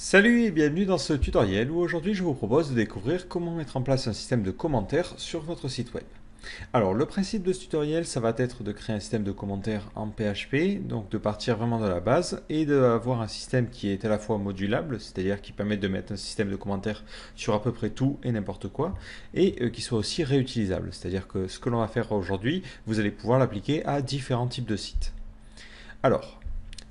Salut et bienvenue dans ce tutoriel où aujourd'hui je vous propose de découvrir comment mettre en place un système de commentaires sur votre site web. Alors le principe de ce tutoriel ça va être de créer un système de commentaires en PHP, donc de partir vraiment de la base et d'avoir un système qui est à la fois modulable, c'est-à-dire qui permet de mettre un système de commentaires sur à peu près tout et n'importe quoi, et qui soit aussi réutilisable, c'est-à-dire que ce que l'on va faire aujourd'hui, vous allez pouvoir l'appliquer à différents types de sites. Alors,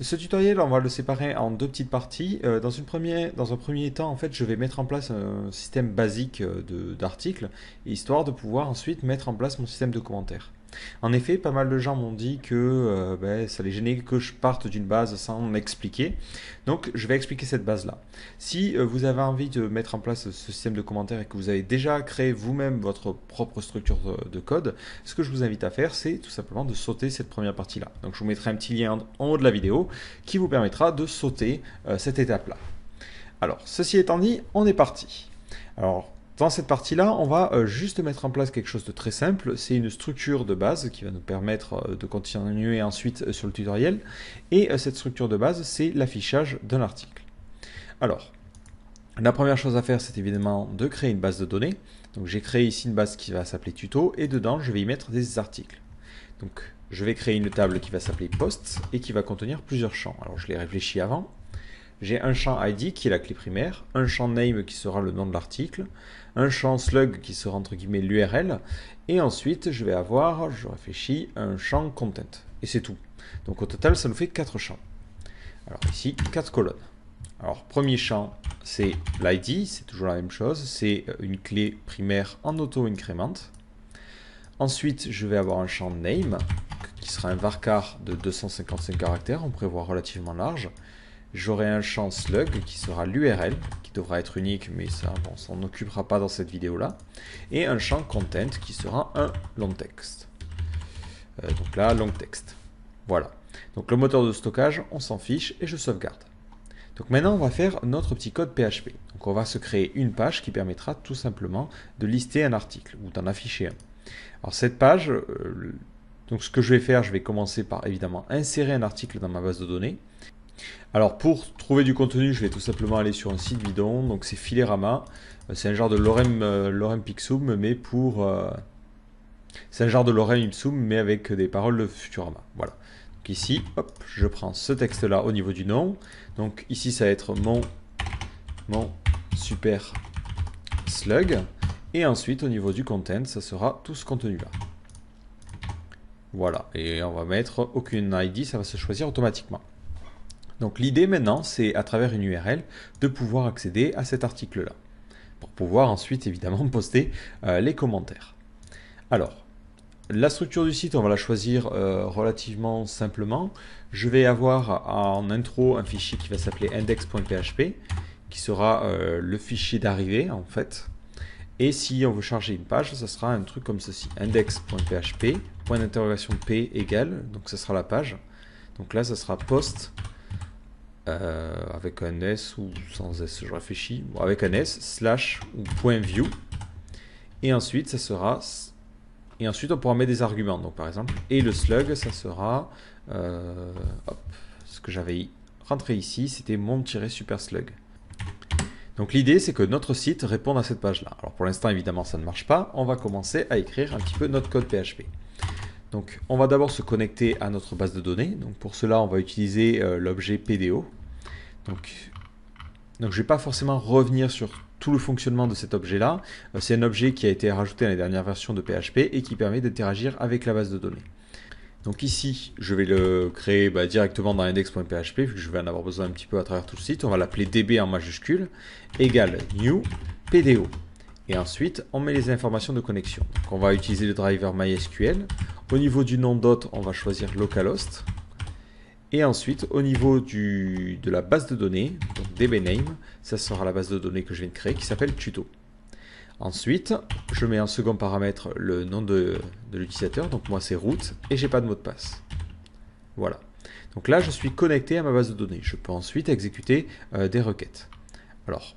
ce tutoriel, on va le séparer en deux petites parties. Dans un premier temps, en fait, je vais mettre en place un système basique d'articles, histoire de pouvoir ensuite mettre en place mon système de commentaires. En effet, pas mal de gens m'ont dit que ça les gênait que je parte d'une base sans m'expliquer. Donc, je vais expliquer cette base-là. Si vous avez envie de mettre en place ce système de commentaires et que vous avez déjà créé vous-même votre propre structure de code, ce que je vous invite à faire, c'est tout simplement de sauter cette première partie-là. Donc, je vous mettrai un petit lien en haut de la vidéo qui vous permettra de sauter cette étape-là. Alors, ceci étant dit, on est parti. Alors, dans cette partie-là, on va juste mettre en place quelque chose de très simple. C'est une structure de base qui va nous permettre de continuer ensuite sur le tutoriel. Et cette structure de base, c'est l'affichage d'un article. Alors, la première chose à faire, c'est évidemment de créer une base de données. Donc, j'ai créé ici une base qui va s'appeler tuto et dedans, je vais y mettre des articles. Donc, je vais créer une table qui va s'appeler posts et qui va contenir plusieurs champs. Alors, je l'ai réfléchi avant. J'ai un champ ID qui est la clé primaire, un champ name qui sera le nom de l'article, un champ slug qui sera entre guillemets l'URL, et ensuite je vais avoir, je réfléchis, un champ content. Et c'est tout. Donc au total, ça nous fait 4 champs. Alors ici, 4 colonnes. Alors premier champ, c'est l'ID, c'est toujours la même chose, c'est une clé primaire en auto-increment. Ensuite, je vais avoir un champ name, qui sera un varchar de 255 caractères, on prévoit relativement large. J'aurai un champ slug qui sera l'URL, qui devra être unique, mais ça, on s'en occupera pas dans cette vidéo-là. Et un champ content qui sera un long text. Donc là, long text. Voilà. Donc le moteur de stockage, on s'en fiche et je sauvegarde. Donc maintenant, on va faire notre petit code PHP. Donc on va se créer une page qui permettra tout simplement de lister un article ou d'en afficher un. Alors cette page, donc ce que je vais faire, je vais commencer par évidemment insérer un article dans ma base de données. Alors pour trouver du contenu, je vais tout simplement aller sur un site bidon, donc c'est Filerama, c'est un genre de Lorem Ipsum, mais c'est un genre de Lorem Ipsum, mais avec des paroles de Futurama. Voilà. Donc ici, hop, je prends ce texte-là au niveau du nom. Donc ici, ça va être mon super slug. Et ensuite, au niveau du content, ça sera tout ce contenu-là. Voilà. Et on va mettre aucune ID, ça va se choisir automatiquement. Donc l'idée maintenant, c'est à travers une URL de pouvoir accéder à cet article-là, pour pouvoir ensuite évidemment poster les commentaires. Alors, la structure du site, on va la choisir relativement simplement. Je vais avoir en intro un fichier qui va s'appeler index.php, qui sera le fichier d'arrivée en fait. Et si on veut charger une page, ça sera un truc comme ceci, index.php, point d'interrogation p égale, donc ça sera la page. Donc là, ça sera post avec un S ou sans S, je réfléchis, bon, avec un S, slash ou point view, et ensuite ça sera, et ensuite on pourra mettre des arguments, donc par exemple, et le slug, ça sera, hop, ce que j'avais rentré ici, c'était mon-super slug. Donc l'idée c'est que notre site réponde à cette page là. Alors pour l'instant évidemment ça ne marche pas, on va commencer à écrire un petit peu notre code PHP. Donc on va d'abord se connecter à notre base de données, donc pour cela on va utiliser l'objet PDO. Donc je ne vais pas forcément revenir sur tout le fonctionnement de cet objet-là. C'est un objet qui a été rajouté dans les dernières versions de PHP et qui permet d'interagir avec la base de données. Donc ici, je vais le créer directement dans index.php, vu que je vais en avoir besoin un petit peu à travers tout le site. On va l'appeler db en majuscule, égale new PDO. Et ensuite, on met les informations de connexion. Donc on va utiliser le driver MySQL. Au niveau du nom d'hôte, on va choisir localhost. Et ensuite, au niveau de la base de données, donc dbname, ça sera la base de données que je viens de créer qui s'appelle tuto. Ensuite, je mets en second paramètre le nom de l'utilisateur, donc moi c'est root, et j'ai pas de mot de passe. Voilà. Donc là, je suis connecté à ma base de données. Je peux ensuite exécuter des requêtes. Alors,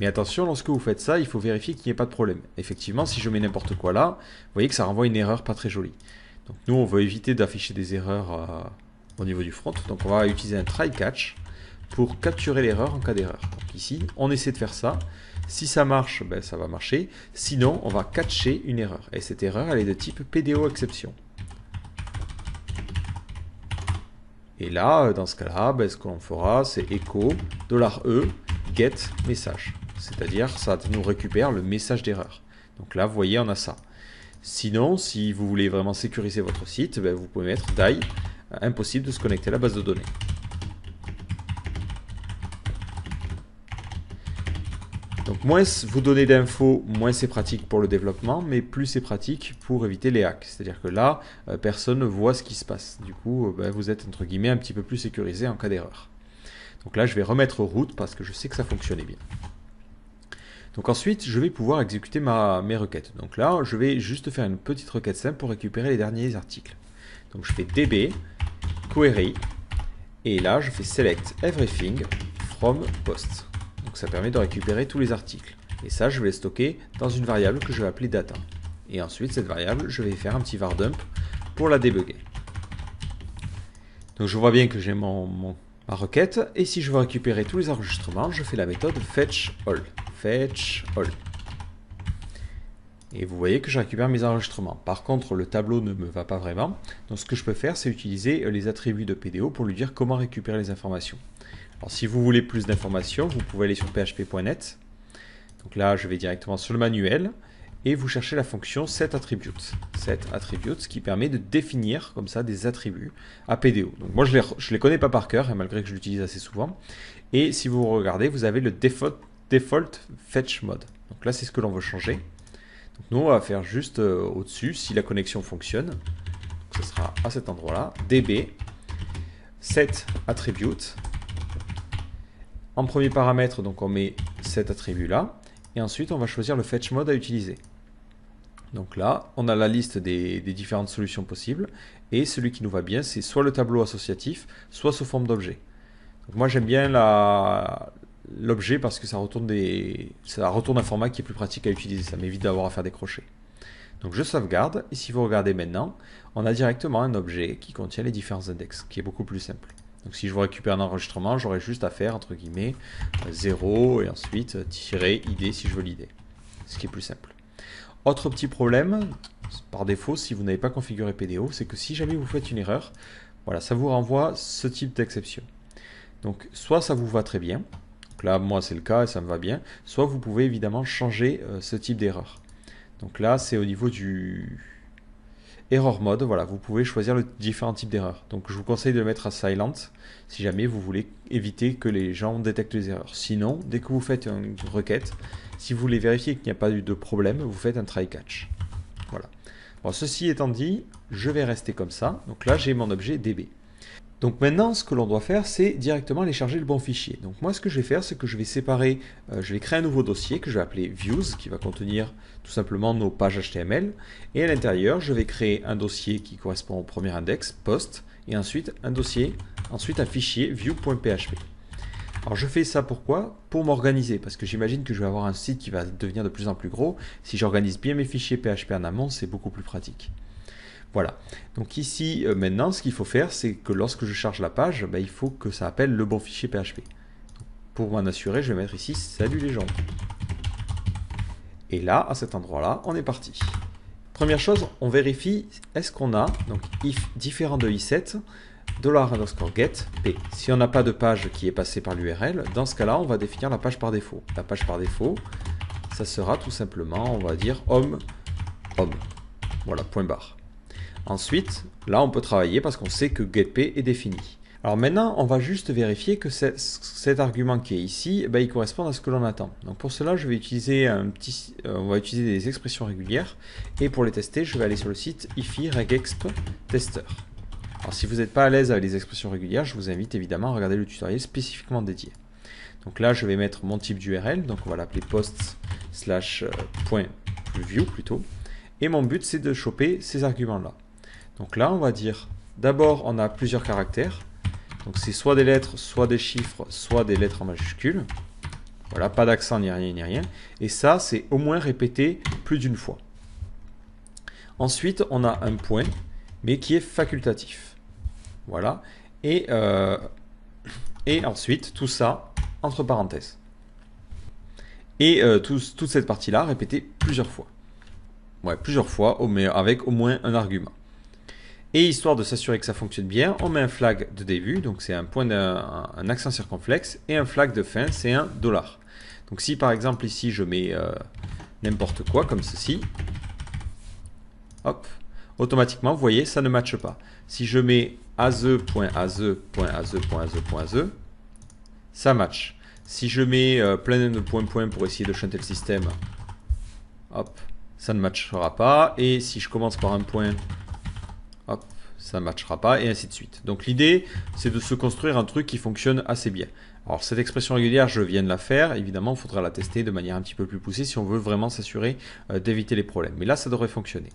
mais attention, lorsque vous faites ça, il faut vérifier qu'il n'y ait pas de problème. Effectivement, si je mets n'importe quoi là, vous voyez que ça renvoie une erreur pas très jolie. Donc nous, on veut éviter d'afficher des erreurs au niveau du front. Donc on va utiliser un try catch pour capturer l'erreur en cas d'erreur. Donc ici, on essaie de faire ça. Si ça marche, ben, ça va marcher. Sinon, on va catcher une erreur. Et cette erreur, elle est de type PDO exception. Et là, dans ce cas-là, ben, ce qu'on fera, c'est echo $e get message. C'est-à-dire, ça nous récupère le message d'erreur. Donc là, vous voyez, on a ça. Sinon, si vous voulez vraiment sécuriser votre site, ben, vous pouvez mettre die, impossible de se connecter à la base de données. Donc moins vous donnez d'infos, moins c'est pratique pour le développement, mais plus c'est pratique pour éviter les hacks. C'est-à-dire que là, personne ne voit ce qui se passe. Du coup, ben, vous êtes entre guillemets un petit peu plus sécurisé en cas d'erreur. Donc là, je vais remettre root parce que je sais que ça fonctionnait bien. Donc ensuite, je vais pouvoir exécuter mes requêtes. Donc là, je vais juste faire une petite requête simple pour récupérer les derniers articles. Donc je fais db query et là, je fais select everything from post. Donc ça permet de récupérer tous les articles. Et ça, je vais les stocker dans une variable que je vais appeler data. Et ensuite, cette variable, je vais faire un petit var dump pour la débugger. Donc je vois bien que j'ai ma requête. Et si je veux récupérer tous les enregistrements, je fais la méthode fetch all. Fetch all. Et vous voyez que je récupère mes enregistrements. Par contre, le tableau ne me va pas vraiment. Donc ce que je peux faire, c'est utiliser les attributs de PDO pour lui dire comment récupérer les informations. Alors si vous voulez plus d'informations, vous pouvez aller sur php.net. Donc là, je vais directement sur le manuel et vous cherchez la fonction setAttributes. SetAttributes qui permet de définir comme ça des attributs à PDO. Donc moi, je les connais pas par cœur, malgré que je l'utilise assez souvent. Et si vous regardez, vous avez le default fetch mode. Donc là, c'est ce que l'on veut changer. Donc nous, on va faire juste au-dessus, si la connexion fonctionne. Donc, ce sera à cet endroit-là, db setAttribute. En premier paramètre, donc on met cet attribut-là. Et ensuite, on va choisir le fetch mode à utiliser. Donc là, on a la liste des différentes solutions possibles. Et celui qui nous va bien, c'est soit le tableau associatif, soit sous forme d'objet. Moi, j'aime bien l'objet parce que ça retourne un format qui est plus pratique à utiliser. Ça m'évite d'avoir à faire des crochets. Donc je sauvegarde. Et si vous regardez maintenant, on a directement un objet qui contient les différents index, qui est beaucoup plus simple. Donc si je veux récupérer un enregistrement, j'aurais juste à faire, entre guillemets, 0 et ensuite -id si je veux l'id. Ce qui est plus simple. Autre petit problème, par défaut, si vous n'avez pas configuré PDO, c'est que si jamais vous faites une erreur, voilà, ça vous renvoie ce type d'exception. Donc soit ça vous va très bien, donc là moi c'est le cas et ça me va bien, soit vous pouvez évidemment changer ce type d'erreur. Donc là c'est au niveau du error mode, voilà, vous pouvez choisir le différents types d'erreurs. Donc je vous conseille de le mettre à silent si jamais vous voulez éviter que les gens détectent les erreurs. Sinon, dès que vous faites une requête, si vous voulez vérifier qu'il n'y a pas eu de problème, vous faites un try catch. Voilà. Bon, ceci étant dit, je vais rester comme ça. Donc là, j'ai mon objet db. Donc maintenant, ce que l'on doit faire, c'est directement aller charger le bon fichier. Donc moi, ce que je vais faire, c'est que je vais séparer, je vais créer un nouveau dossier que je vais appeler views, qui va contenir tout simplement nos pages HTML. Et à l'intérieur, je vais créer un dossier qui correspond au premier index, post, et ensuite un fichier view.php. Alors je fais ça pourquoi? Pour m'organiser, parce que j'imagine que je vais avoir un site qui va devenir de plus en plus gros. Si j'organise bien mes fichiers PHP en amont, c'est beaucoup plus pratique. Voilà, donc ici maintenant ce qu'il faut faire, c'est que lorsque je charge la page, il faut que ça appelle le bon fichier PHP. Pour m'en assurer, je vais mettre ici salut les gens. Et là, à cet endroit-là, on est parti. Première chose, on vérifie, est-ce qu'on a, donc if différent de i7, $_get p. Si on n'a pas de page qui est passée par l'URL, dans ce cas-là, on va définir la page par défaut. La page par défaut, ça sera tout simplement, on va dire home. Voilà, point barre. Ensuite, là, on peut travailler parce qu'on sait que getP est défini. Alors maintenant, on va juste vérifier que cet argument qui est ici, il correspond à ce que l'on attend. Donc pour cela, je vais utiliser on va utiliser des expressions régulières. Et pour les tester, je vais aller sur le site ifi regexp tester. Alors si vous n'êtes pas à l'aise avec les expressions régulières, je vous invite évidemment à regarder le tutoriel spécifiquement dédié. Donc là, je vais mettre mon type d'URL. Donc on va l'appeler post/.view plutôt. Et mon but, c'est de choper ces arguments-là. Donc là, on va dire, d'abord, on a plusieurs caractères. Donc c'est soit des lettres, soit des chiffres, soit des lettres en majuscules. Voilà, pas d'accent ni rien, ni rien. Et ça, c'est au moins répété plus d'une fois. Ensuite, on a un point, mais qui est facultatif. Voilà. Et et ensuite tout ça entre parenthèses. Et toute cette partie-là répétée plusieurs fois. Ouais, plusieurs fois, mais avec au moins un argument. Et histoire de s'assurer que ça fonctionne bien, on met un flag de début, donc c'est un point un accent circonflexe, et un flag de fin, c'est un $. Donc si par exemple ici je mets n'importe quoi comme ceci, hop, automatiquement vous voyez ça ne matche pas. Si je mets AZE.AZE.AZE.AZE.AZE, ça match. Si je mets plein de points pour essayer de chanter le système, hop, ça ne matchera pas. Et si je commence par un point, hop, ça ne matchera pas, et ainsi de suite. Donc l'idée, c'est de se construire un truc qui fonctionne assez bien. Alors cette expression régulière, je viens de la faire. Évidemment, il faudra la tester de manière un petit peu plus poussée si on veut vraiment s'assurer d'éviter les problèmes. Mais là, ça devrait fonctionner.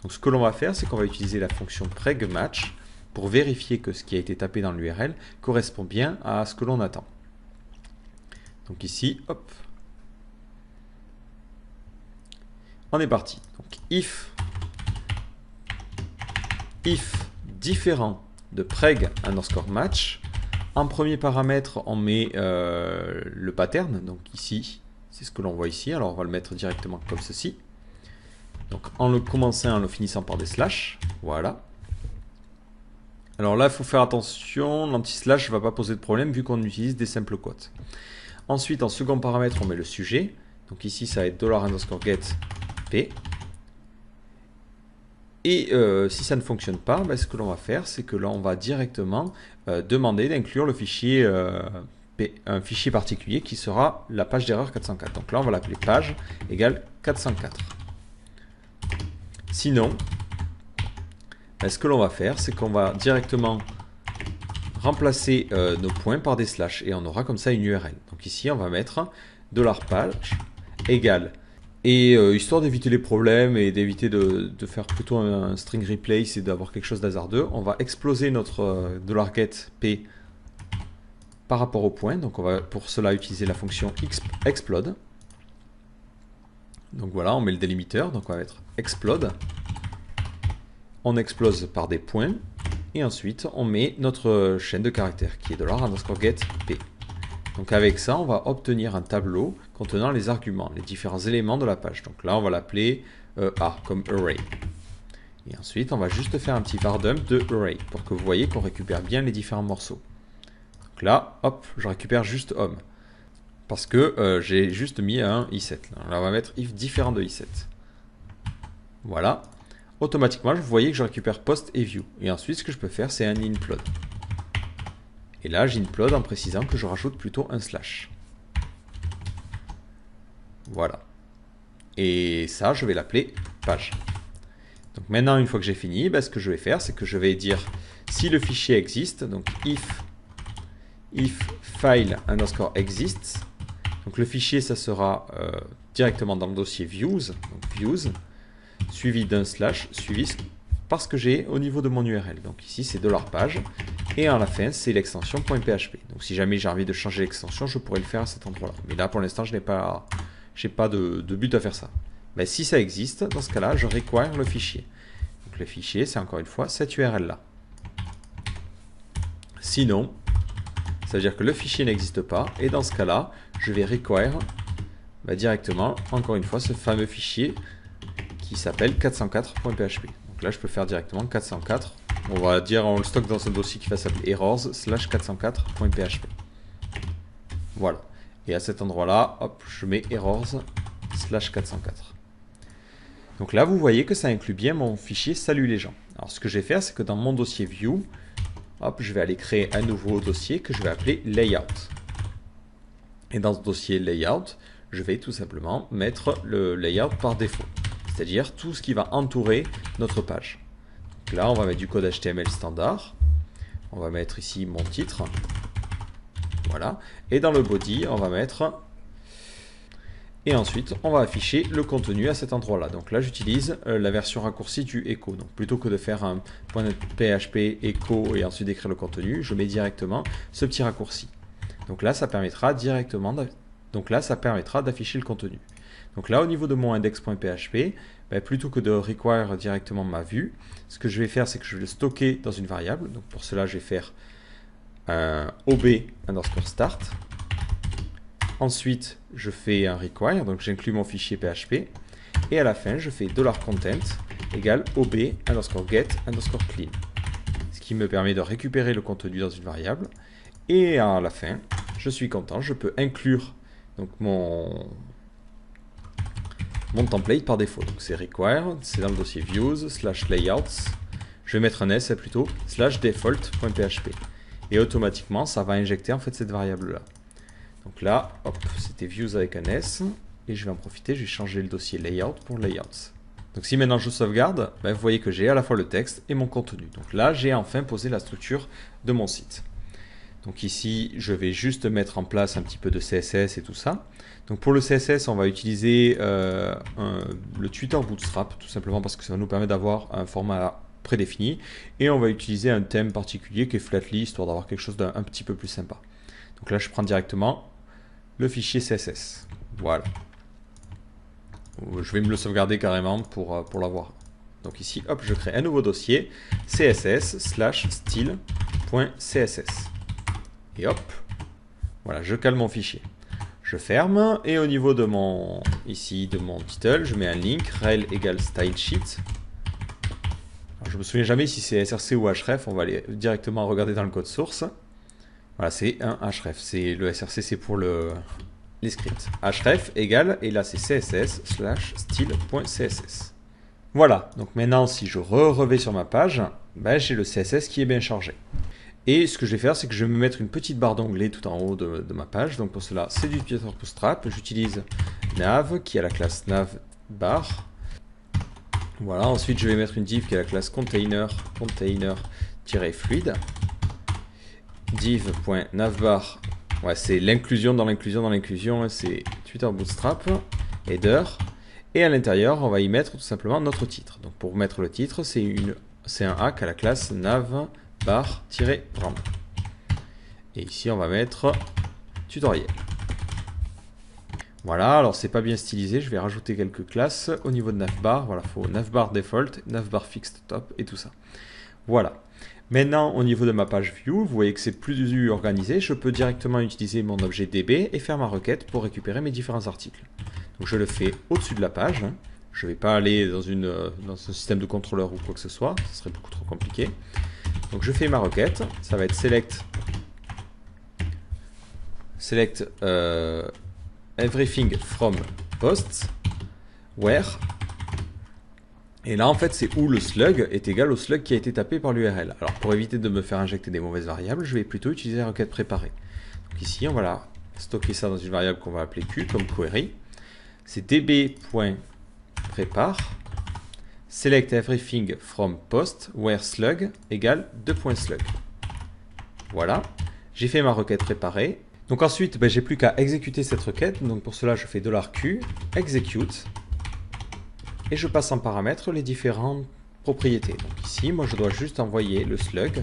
Donc ce que l'on va faire, c'est qu'on va utiliser la fonction pregmatch pour vérifier que ce qui a été tapé dans l'URL correspond bien à ce que l'on attend. Donc ici, hop, on est parti. Donc if différent de preg_match, en premier paramètre, on met le pattern. Donc ici, c'est ce que l'on voit ici. Alors on va le mettre directement comme ceci. Donc en le commençant, en le finissant par des slash. Voilà. Alors là, il faut faire attention. L'anti-slash ne va pas poser de problème vu qu'on utilise des simples quotes. Ensuite, en second paramètre, on met le sujet. Donc ici, ça va être $_get_p. Et si ça ne fonctionne pas, ben, ce que l'on va faire, c'est que là, on va directement demander d'inclure le fichier P, un fichier particulier qui sera la page d'erreur 404. Donc là, on va l'appeler page égale 404. Sinon, ben, ce que l'on va faire, c'est qu'on va directement remplacer nos points par des slash et on aura comme ça une URL. Donc ici, on va mettre $page égale. Et histoire d'éviter les problèmes et d'éviter de faire plutôt un string replace et d'avoir quelque chose d'hasardeux, on va exploser notre $getP par rapport au point. Donc on va pour cela utiliser la fonction explode. Donc voilà, on met le délimiteur, donc on va mettre explode. On explose par des points. Et ensuite, on met notre chaîne de caractères qui est $_getP. Donc avec ça, on va obtenir un tableau contenant les arguments, les différents éléments de la page. Donc là, on va l'appeler A, comme array. Et ensuite, on va juste faire un petit var dump de array pour que vous voyez qu'on récupère bien les différents morceaux. Donc là, hop, je récupère juste homme. Parce que j'ai juste mis un i7. Là, on va mettre if différent de i7. Voilà. Automatiquement, vous voyez que je récupère post et view. Et ensuite, ce que je peux faire, c'est un implode. Et là, j'implode en précisant que je rajoute plutôt un slash. Voilà. Et ça, je vais l'appeler page. Donc maintenant, une fois que j'ai fini, ben, ce que je vais faire, c'est que je vais dire si le fichier existe, donc if file _exists. Donc le fichier, ça sera directement dans le dossier views, donc views, suivi d'un slash, suivi par ce que j'ai au niveau de mon URL. Donc ici, c'est $page. Et à la fin, c'est l'extension .php. Donc si jamais j'ai envie de changer l'extension, je pourrais le faire à cet endroit-là. Mais là, pour l'instant, je n'ai pas de but à faire ça. Mais si ça existe, dans ce cas-là, je require le fichier. Donc le fichier, c'est encore une fois cette URL-là. Sinon, ça veut dire que le fichier n'existe pas. Et dans ce cas-là, je vais require directement, encore une fois, ce fameux fichier qui s'appelle 404.php. Donc là, je peux faire directement 404. On va dire, on le stocke dans un dossier qui va s'appeler errors/404.php. Voilà. Et à cet endroit-là, hop, je mets errors/404. Donc là, vous voyez que ça inclut bien mon fichier salut les gens. Alors, ce que je vais faire, c'est que dans mon dossier view, hop, je vais aller créer un nouveau dossier que je vais appeler layout. Et dans ce dossier layout, je vais tout simplement mettre le layout par défaut. C'est-à-dire tout ce qui va entourer notre page. Donc là, on va mettre du code HTML standard. On va mettre ici mon titre. Voilà. Et dans le body, on va mettre... Et ensuite, on va afficher le contenu à cet endroit-là. Donc là, j'utilise la version raccourcie du echo. Donc plutôt que de faire un .php echo et ensuite d'écrire le contenu, je mets directement ce petit raccourci. Donc là, ça permettra directement d'afficher le contenu. Donc là, au niveau de mon index.php, plutôt que de require directement ma vue, ce que je vais faire, c'est que je vais le stocker dans une variable. Donc pour cela, je vais faire un OB underscore start. Ensuite, je fais un require, donc j'inclus mon fichier PHP. Et à la fin, je fais $content égale OB underscore get underscore clean. Ce qui me permet de récupérer le contenu dans une variable. Et à la fin, je suis content, je peux inclure donc mon template par défaut. Donc c'est require, c'est dans le dossier views / layouts. Je vais mettre un s plutôt / default.php. Et automatiquement, ça va injecter en fait cette variable là. Donc là, hop, c'était views avec un s. Et je vais en profiter, je vais changer le dossier layout pour layouts. Donc si maintenant je sauvegarde, ben, vous voyez que j'ai à la fois le texte et mon contenu. Donc là, j'ai enfin posé la structure de mon site. Donc ici, je vais juste mettre en place un petit peu de CSS et tout ça. Donc pour le CSS, on va utiliser le Twitter Bootstrap, tout simplement parce que ça va nous permettre d'avoir un format prédéfini. Et on va utiliser un thème particulier qui est Flatly, histoire d'avoir quelque chose d'un petit peu plus sympa. Donc là, je prends directement le fichier CSS. Voilà. Je vais me le sauvegarder carrément pour l'avoir. Donc ici, hop, je crée un nouveau dossier, css/style.css. Et hop, voilà, je cale mon fichier. Je ferme, et au niveau de mon title, je mets un link, rel égale stylesheet. Alors, je me souviens jamais si c'est src ou href, on va aller directement regarder dans le code source. Voilà, c'est un href, le src c'est pour les scripts. Href égale, et là c'est css/style.css. Voilà, donc maintenant si je revais sur ma page, ben, j'ai le CSS qui est bien chargé. Et ce que je vais faire, c'est que je vais me mettre une petite barre d'onglet tout en haut de ma page. Donc pour cela, c'est du Twitter Bootstrap. J'utilise nav qui a la classe navbar. Voilà, ensuite je vais mettre une div qui a la classe container-fluid. Div.navbar, ouais, c'est l'inclusion dans l'inclusion dans l'inclusion, c'est Twitter Bootstrap, header. Et à l'intérieur, on va y mettre tout simplement notre titre. Donc pour mettre le titre, c'est un hack à la classe nav bar-brand. Et ici on va mettre tutoriel. Voilà, alors c'est pas bien stylisé, je vais rajouter quelques classes au niveau de navbar. Voilà, il faut navbar default, navbar fixed top et tout ça. Voilà. Maintenant au niveau de ma page view, vous voyez que c'est plus organisé. Je peux directement utiliser mon objet DB et faire ma requête pour récupérer mes différents articles. Donc je le fais au-dessus de la page. Je ne vais pas aller dans un système de contrôleur ou quoi que ce soit, ce serait beaucoup trop compliqué. Donc je fais ma requête, ça va être select everything from posts where, et là en fait c'est où le slug est égal au slug qui a été tapé par l'URL. Alors pour éviter de me faire injecter des mauvaises variables, je vais plutôt utiliser la requête préparée. Donc ici on va stocker ça dans une variable qu'on va appeler Q comme query. C'est db.prepare select everything from post where slug égale 2.slug. Voilà, j'ai fait ma requête préparée. Donc ensuite, j'ai plus qu'à exécuter cette requête. Donc pour cela, je fais $q execute et je passe en paramètre les différentes propriétés. Donc ici, moi, je dois juste envoyer le slug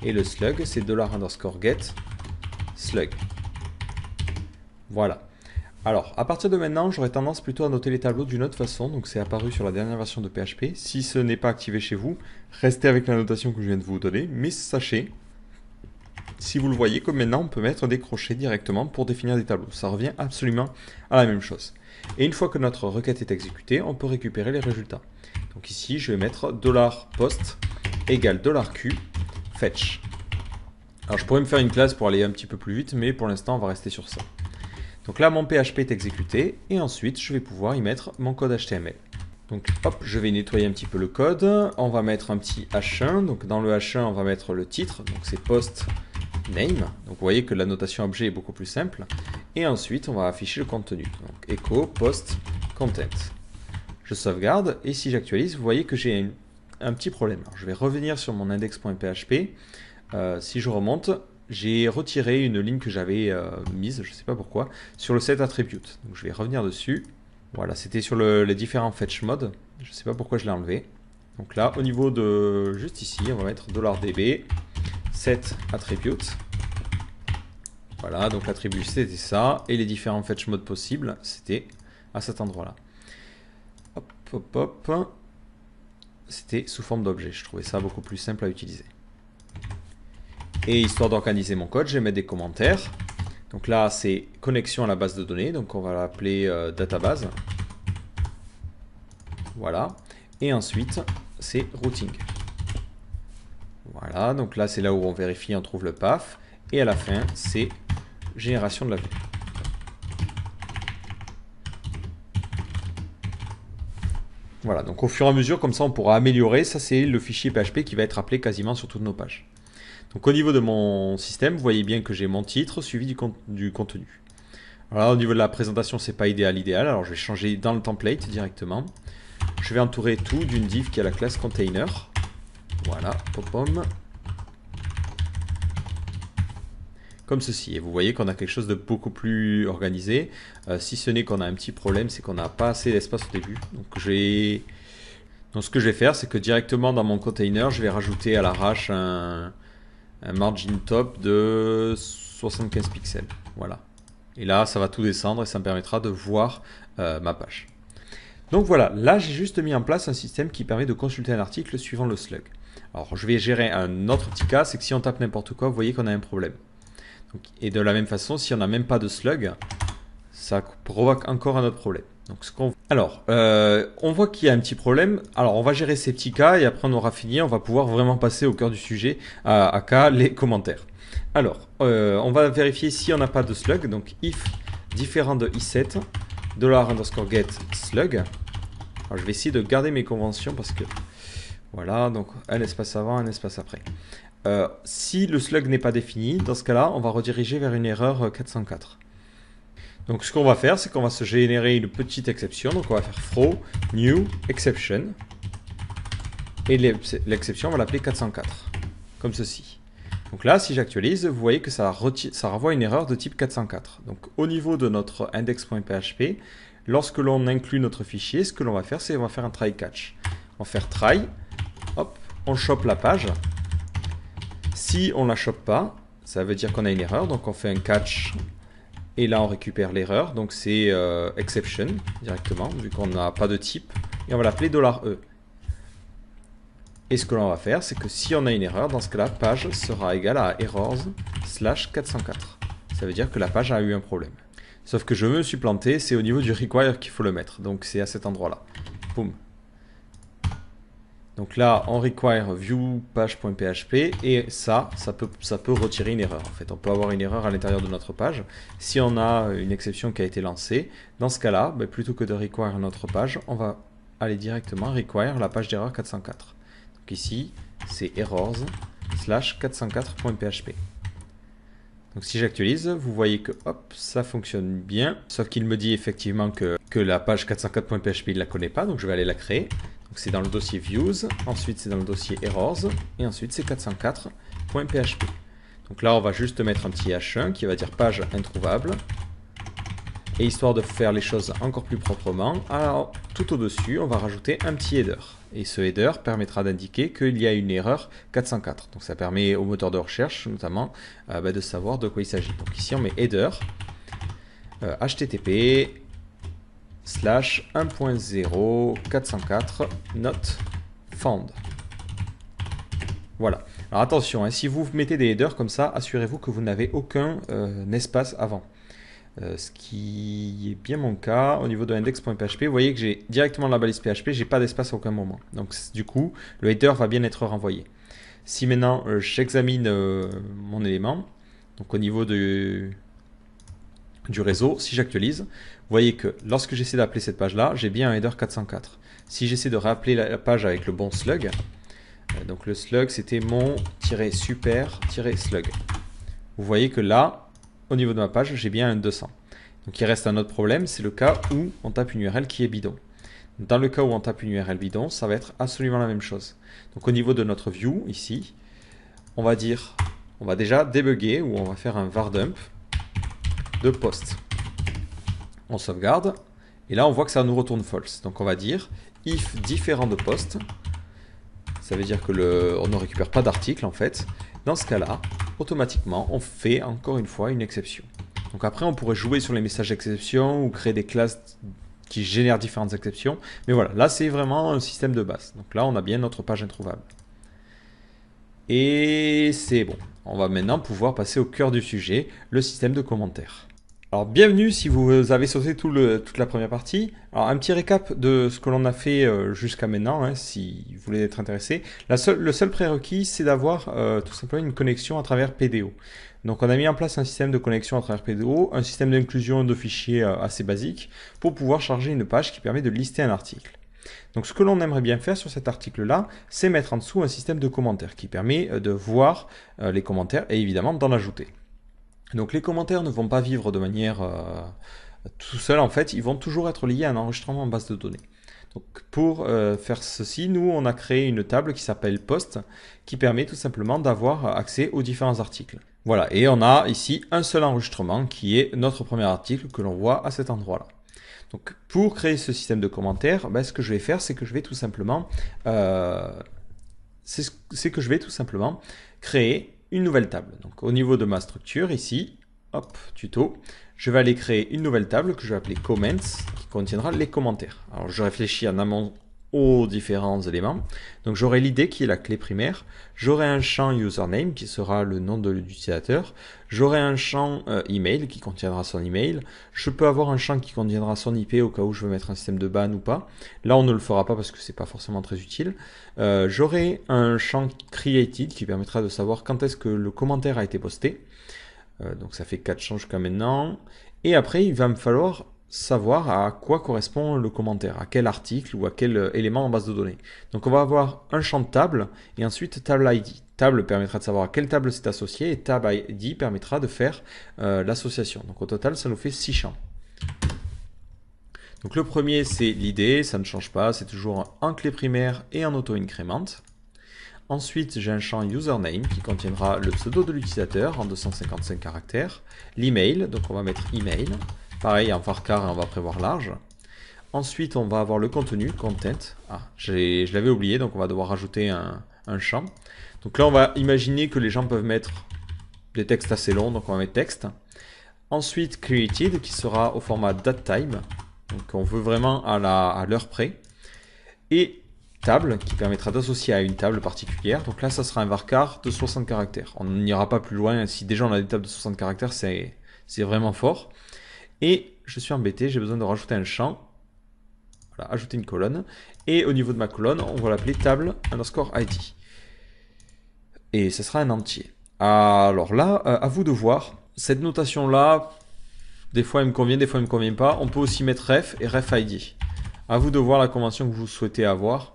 et le slug, c'est $_get slug. Voilà. Alors, à partir de maintenant, j'aurais tendance plutôt à noter les tableaux d'une autre façon. Donc, c'est apparu sur la dernière version de PHP. Si ce n'est pas activé chez vous, restez avec la notation que je viens de vous donner. Mais sachez, si vous le voyez, comme maintenant, on peut mettre des crochets directement pour définir des tableaux. Ça revient absolument à la même chose. Et une fois que notre requête est exécutée, on peut récupérer les résultats. Donc ici, je vais mettre $post égale $q fetch. Alors, je pourrais me faire une classe pour aller un petit peu plus vite, mais pour l'instant, on va rester sur ça. Donc là, mon PHP est exécuté et ensuite, je vais pouvoir y mettre mon code HTML. Donc hop, je vais nettoyer un petit peu le code. On va mettre un petit H1. Donc dans le H1, on va mettre le titre. Donc c'est post name. Donc vous voyez que la notation objet est beaucoup plus simple. Et ensuite, on va afficher le contenu. Donc echo post content. Je sauvegarde et si j'actualise, vous voyez que j'ai un petit problème. Alors, je vais revenir sur mon index.php. Si je remonte, j'ai retiré une ligne que j'avais mise, je ne sais pas pourquoi, sur le set attribute. Donc je vais revenir dessus. Voilà, c'était sur les différents fetch modes. Je ne sais pas pourquoi je l'ai enlevé. Donc là, au niveau de juste ici, on va mettre $db set attribute. Voilà, donc l'attribut c'était ça. Et les différents fetch modes possibles, c'était à cet endroit-là. Hop, hop, hop. C'était sous forme d'objet. Je trouvais ça beaucoup plus simple à utiliser. Et histoire d'organiser mon code, je vais mettre des commentaires. Donc là, c'est connexion à la base de données. Donc on va l'appeler database. Voilà. Et ensuite, c'est routing. Voilà. Donc là, c'est là où on vérifie, on trouve le path. Et à la fin, c'est génération de la vue. Voilà. Donc au fur et à mesure, comme ça, on pourra améliorer. Ça, c'est le fichier PHP qui va être appelé quasiment sur toutes nos pages. Donc au niveau de mon système, vous voyez bien que j'ai mon titre suivi du contenu. Alors là, au niveau de la présentation, c'est pas idéal. Alors je vais changer dans le template directement. Je vais entourer tout d'une div qui a la classe container. Voilà, pom-pom. Comme ceci. Et vous voyez qu'on a quelque chose de beaucoup plus organisé. Si ce n'est qu'on a un petit problème, c'est qu'on n'a pas assez d'espace au début. Donc ce que je vais faire, c'est que directement dans mon container, je vais rajouter à l'arrache un margin top de 75 pixels. Voilà. Et là, ça va tout descendre et ça me permettra de voir ma page. Donc voilà, là j'ai juste mis en place un système qui permet de consulter un article suivant le slug. Alors je vais gérer un autre petit cas, c'est que si on tape n'importe quoi, vous voyez qu'on a un problème. Donc, et de la même façon, si on n'a même pas de slug, ça provoque encore un autre problème. Donc, on voit qu'il y a un petit problème. Alors, on va gérer ces petits cas et après on aura fini. On va pouvoir vraiment passer au cœur du sujet, à cas les commentaires. Alors, on va vérifier si on n'a pas de slug. Donc, if différent de i7 $_get slug. Alors, je vais essayer de garder mes conventions parce que voilà. Donc, un espace avant, un espace après. Si le slug n'est pas défini, dans ce cas-là, on va rediriger vers une erreur 404. Donc ce qu'on va faire, c'est qu'on va se générer une petite exception. Donc on va faire throw new exception. Et l'exception, on va l'appeler 404. Comme ceci. Donc là, si j'actualise, vous voyez que ça renvoie une erreur de type 404. Donc au niveau de notre index.php, lorsque l'on inclut notre fichier, ce que l'on va faire, c'est qu'on va faire un try catch. On va faire try, hop, on chope la page. Si on ne la chope pas, ça veut dire qu'on a une erreur. Donc on fait un catch. Et là, on récupère l'erreur. Donc, c'est exception directement, vu qu'on n'a pas de type. Et on va l'appeler $e. Et ce que l'on va faire, c'est que si on a une erreur, dans ce cas-là, page sera égale à errors/404. Ça veut dire que la page a eu un problème. Sauf que je me suis planté, c'est au niveau du require qu'il faut le mettre. Donc, c'est à cet endroit-là. Boum. Donc là, on require view page.php et ça peut retirer une erreur. En fait, on peut avoir une erreur à l'intérieur de notre page. Si on a une exception qui a été lancée, dans ce cas-là, plutôt que de require notre page, on va aller directement require la page d'erreur 404. Donc ici, c'est errors/404.php. Donc si j'actualise, vous voyez que hop, ça fonctionne bien. Sauf qu'il me dit effectivement que la page 404.php, il ne la connaît pas, donc je vais aller la créer. Donc c'est dans le dossier views, ensuite c'est dans le dossier errors, et ensuite c'est 404.php. Donc là on va juste mettre un petit h1 qui va dire page introuvable. Et histoire de faire les choses encore plus proprement, alors tout au-dessus on va rajouter un petit header. Et ce header permettra d'indiquer qu'il y a une erreur 404. Donc ça permet au moteur de recherche notamment de savoir de quoi il s'agit. Donc ici on met header, http /1.0 404 not found. Voilà. Alors attention, si vous mettez des headers comme ça, assurez-vous que vous n'avez aucun espace avant. Ce qui est bien mon cas au niveau de index.php. Vous voyez que j'ai directement la balise PHP, j'ai pas d'espace à aucun moment. Donc du coup, le header va bien être renvoyé. Si maintenant j'examine mon élément, donc au niveau du réseau, si j'actualise, vous voyez que lorsque j'essaie d'appeler cette page-là, j'ai bien un header 404. Si j'essaie de rappeler la page avec le bon slug, donc le slug c'était mon-super-slug. Vous voyez que là, au niveau de ma page, j'ai bien un 200. Donc il reste un autre problème, c'est le cas où on tape une URL qui est bidon. Dans le cas où on tape une URL bidon, ça va être absolument la même chose. Donc au niveau de notre view, ici, on va déjà débugger, ou on va faire un var dump de post. On sauvegarde, et là on voit que ça nous retourne false. Donc on va dire if différent de post, ça veut dire que on ne récupère pas d'article en fait. Dans ce cas-là, automatiquement, on fait encore une fois une exception. Donc après, on pourrait jouer sur les messages d'exception ou créer des classes qui génèrent différentes exceptions. Mais voilà, là c'est vraiment un système de base. Donc là, on a bien notre page introuvable. Et c'est bon. on va maintenant pouvoir passer au cœur du sujet, le système de commentaires. Alors bienvenue si vous avez sauté toute la première partie. Alors un petit récap de ce que l'on a fait jusqu'à maintenant, hein, si vous voulez être intéressé. Le seul prérequis, c'est d'avoir tout simplement une connexion à travers PDO. Donc on a mis en place un système de connexion à travers PDO, un système d'inclusion de fichiers assez basique, pour pouvoir charger une page qui permet de lister un article. Donc ce que l'on aimerait bien faire sur cet article-là, c'est mettre en dessous un système de commentaires qui permet de voir les commentaires et évidemment d'en ajouter. Donc les commentaires ne vont pas vivre de manière tout seul, en fait, ils vont toujours être liés à un enregistrement en base de données. Donc pour faire ceci, nous on a créé une table qui s'appelle Post, qui permet tout simplement d'avoir accès aux différents articles. Voilà, et on a ici un seul enregistrement qui est notre premier article que l'on voit à cet endroit-là. Donc pour créer ce système de commentaires, ce que je vais faire, c'est que je vais tout simplement, créer une nouvelle table. Donc au niveau de ma structure ici, hop, tuto, je vais aller créer une nouvelle table que je vais appeler Comments, qui contiendra les commentaires. Alors je réfléchis en amont aux différents éléments. Donc j'aurai l'idée qui est la clé primaire, j'aurai un champ username qui sera le nom de l'utilisateur, j'aurai un champ email qui contiendra son email, je peux avoir un champ qui contiendra son IP au cas où je veux mettre un système de ban ou pas. Là on ne le fera pas parce que c'est pas forcément très utile. J'aurai un champ created qui permettra de savoir quand est-ce que le commentaire a été posté. Donc ça fait 4 champs jusqu'à maintenant. Et après il va me falloir savoir à quoi correspond le commentaire, à quel article ou à quel élément en base de données. Donc on va avoir un champ de table et ensuite table ID. Table permettra de savoir à quelle table c'est associé et tab ID permettra de faire l'association. Donc au total ça nous fait 6 champs. Donc le premier c'est l'idée, ça ne change pas, c'est toujours en clé primaire et en auto-increment. Ensuite, j'ai un champ username qui contiendra le pseudo de l'utilisateur en 255 caractères, l'email, donc on va mettre email, pareil en varchar et on va prévoir large. Ensuite, on va avoir le contenu, content, je l'avais oublié, donc on va devoir rajouter un champ. Donc là, on va imaginer que les gens peuvent mettre des textes assez longs, donc on va mettre texte. Ensuite, created, qui sera au format datetime, donc on veut vraiment à l'heure près. Et table qui permettra d'associer à une table particulière. Donc là, ça sera un varchar de 60 caractères. On n'ira pas plus loin. Si déjà on a des tables de 60 caractères, c'est vraiment fort. Et je suis embêté, j'ai besoin de rajouter un champ. Voilà, ajouter une colonne. Et au niveau de ma colonne, on va l'appeler table underscore ID. Et ce sera un entier. Alors là, à vous de voir. Cette notation-là, des fois elle me convient, des fois elle ne me convient pas. On peut aussi mettre ref et ref ID. À vous de voir la convention que vous souhaitez avoir.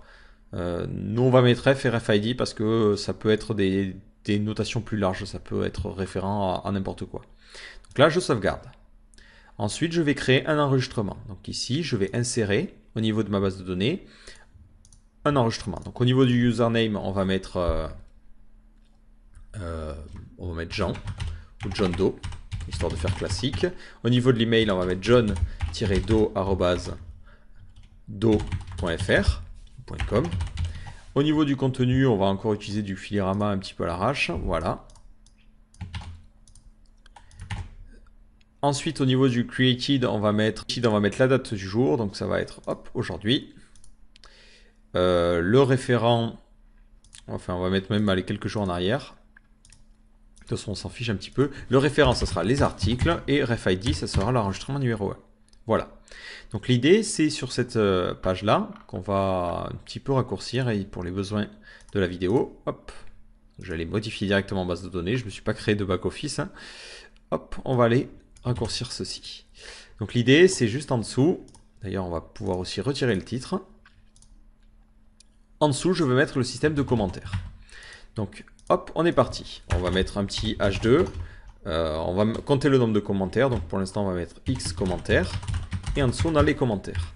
Nous on va mettre ref et ref ID parce que ça peut être des notations plus larges, ça peut être référent à n'importe quoi. Donc là je sauvegarde. Ensuite je vais créer un enregistrement. Donc ici je vais insérer au niveau de ma base de données un enregistrement. Donc au niveau du username on va mettre Jean ou John Doe, histoire de faire classique. Au niveau de l'email on va mettre john-do@do.fr. Au niveau du contenu, on va encore utiliser du Filirama un petit peu à l'arrache. Voilà. Ensuite, au niveau du created, on va mettre la date du jour. Donc ça va être aujourd'hui. Le référent, enfin on va mettre même les quelques jours en arrière. De toute façon, on s'en fiche un petit peu. Le référent, ça sera les articles. Et RefID, ça sera l'enregistrement numéro 1. Voilà. Donc l'idée, c'est sur cette page-là qu'on va un petit peu raccourcir et pour les besoins de la vidéo, hop, j'allais modifier directement en base de données, je ne me suis pas créé de back-office. Hein. Hop, on va aller raccourcir ceci. Donc l'idée, c'est juste en dessous, d'ailleurs on va pouvoir aussi retirer le titre. En dessous, je veux mettre le système de commentaires. Donc hop, on est parti. On va mettre un petit H2, on va compter le nombre de commentaires, donc pour l'instant on va mettre X commentaires. Et en dessous on a les commentaires.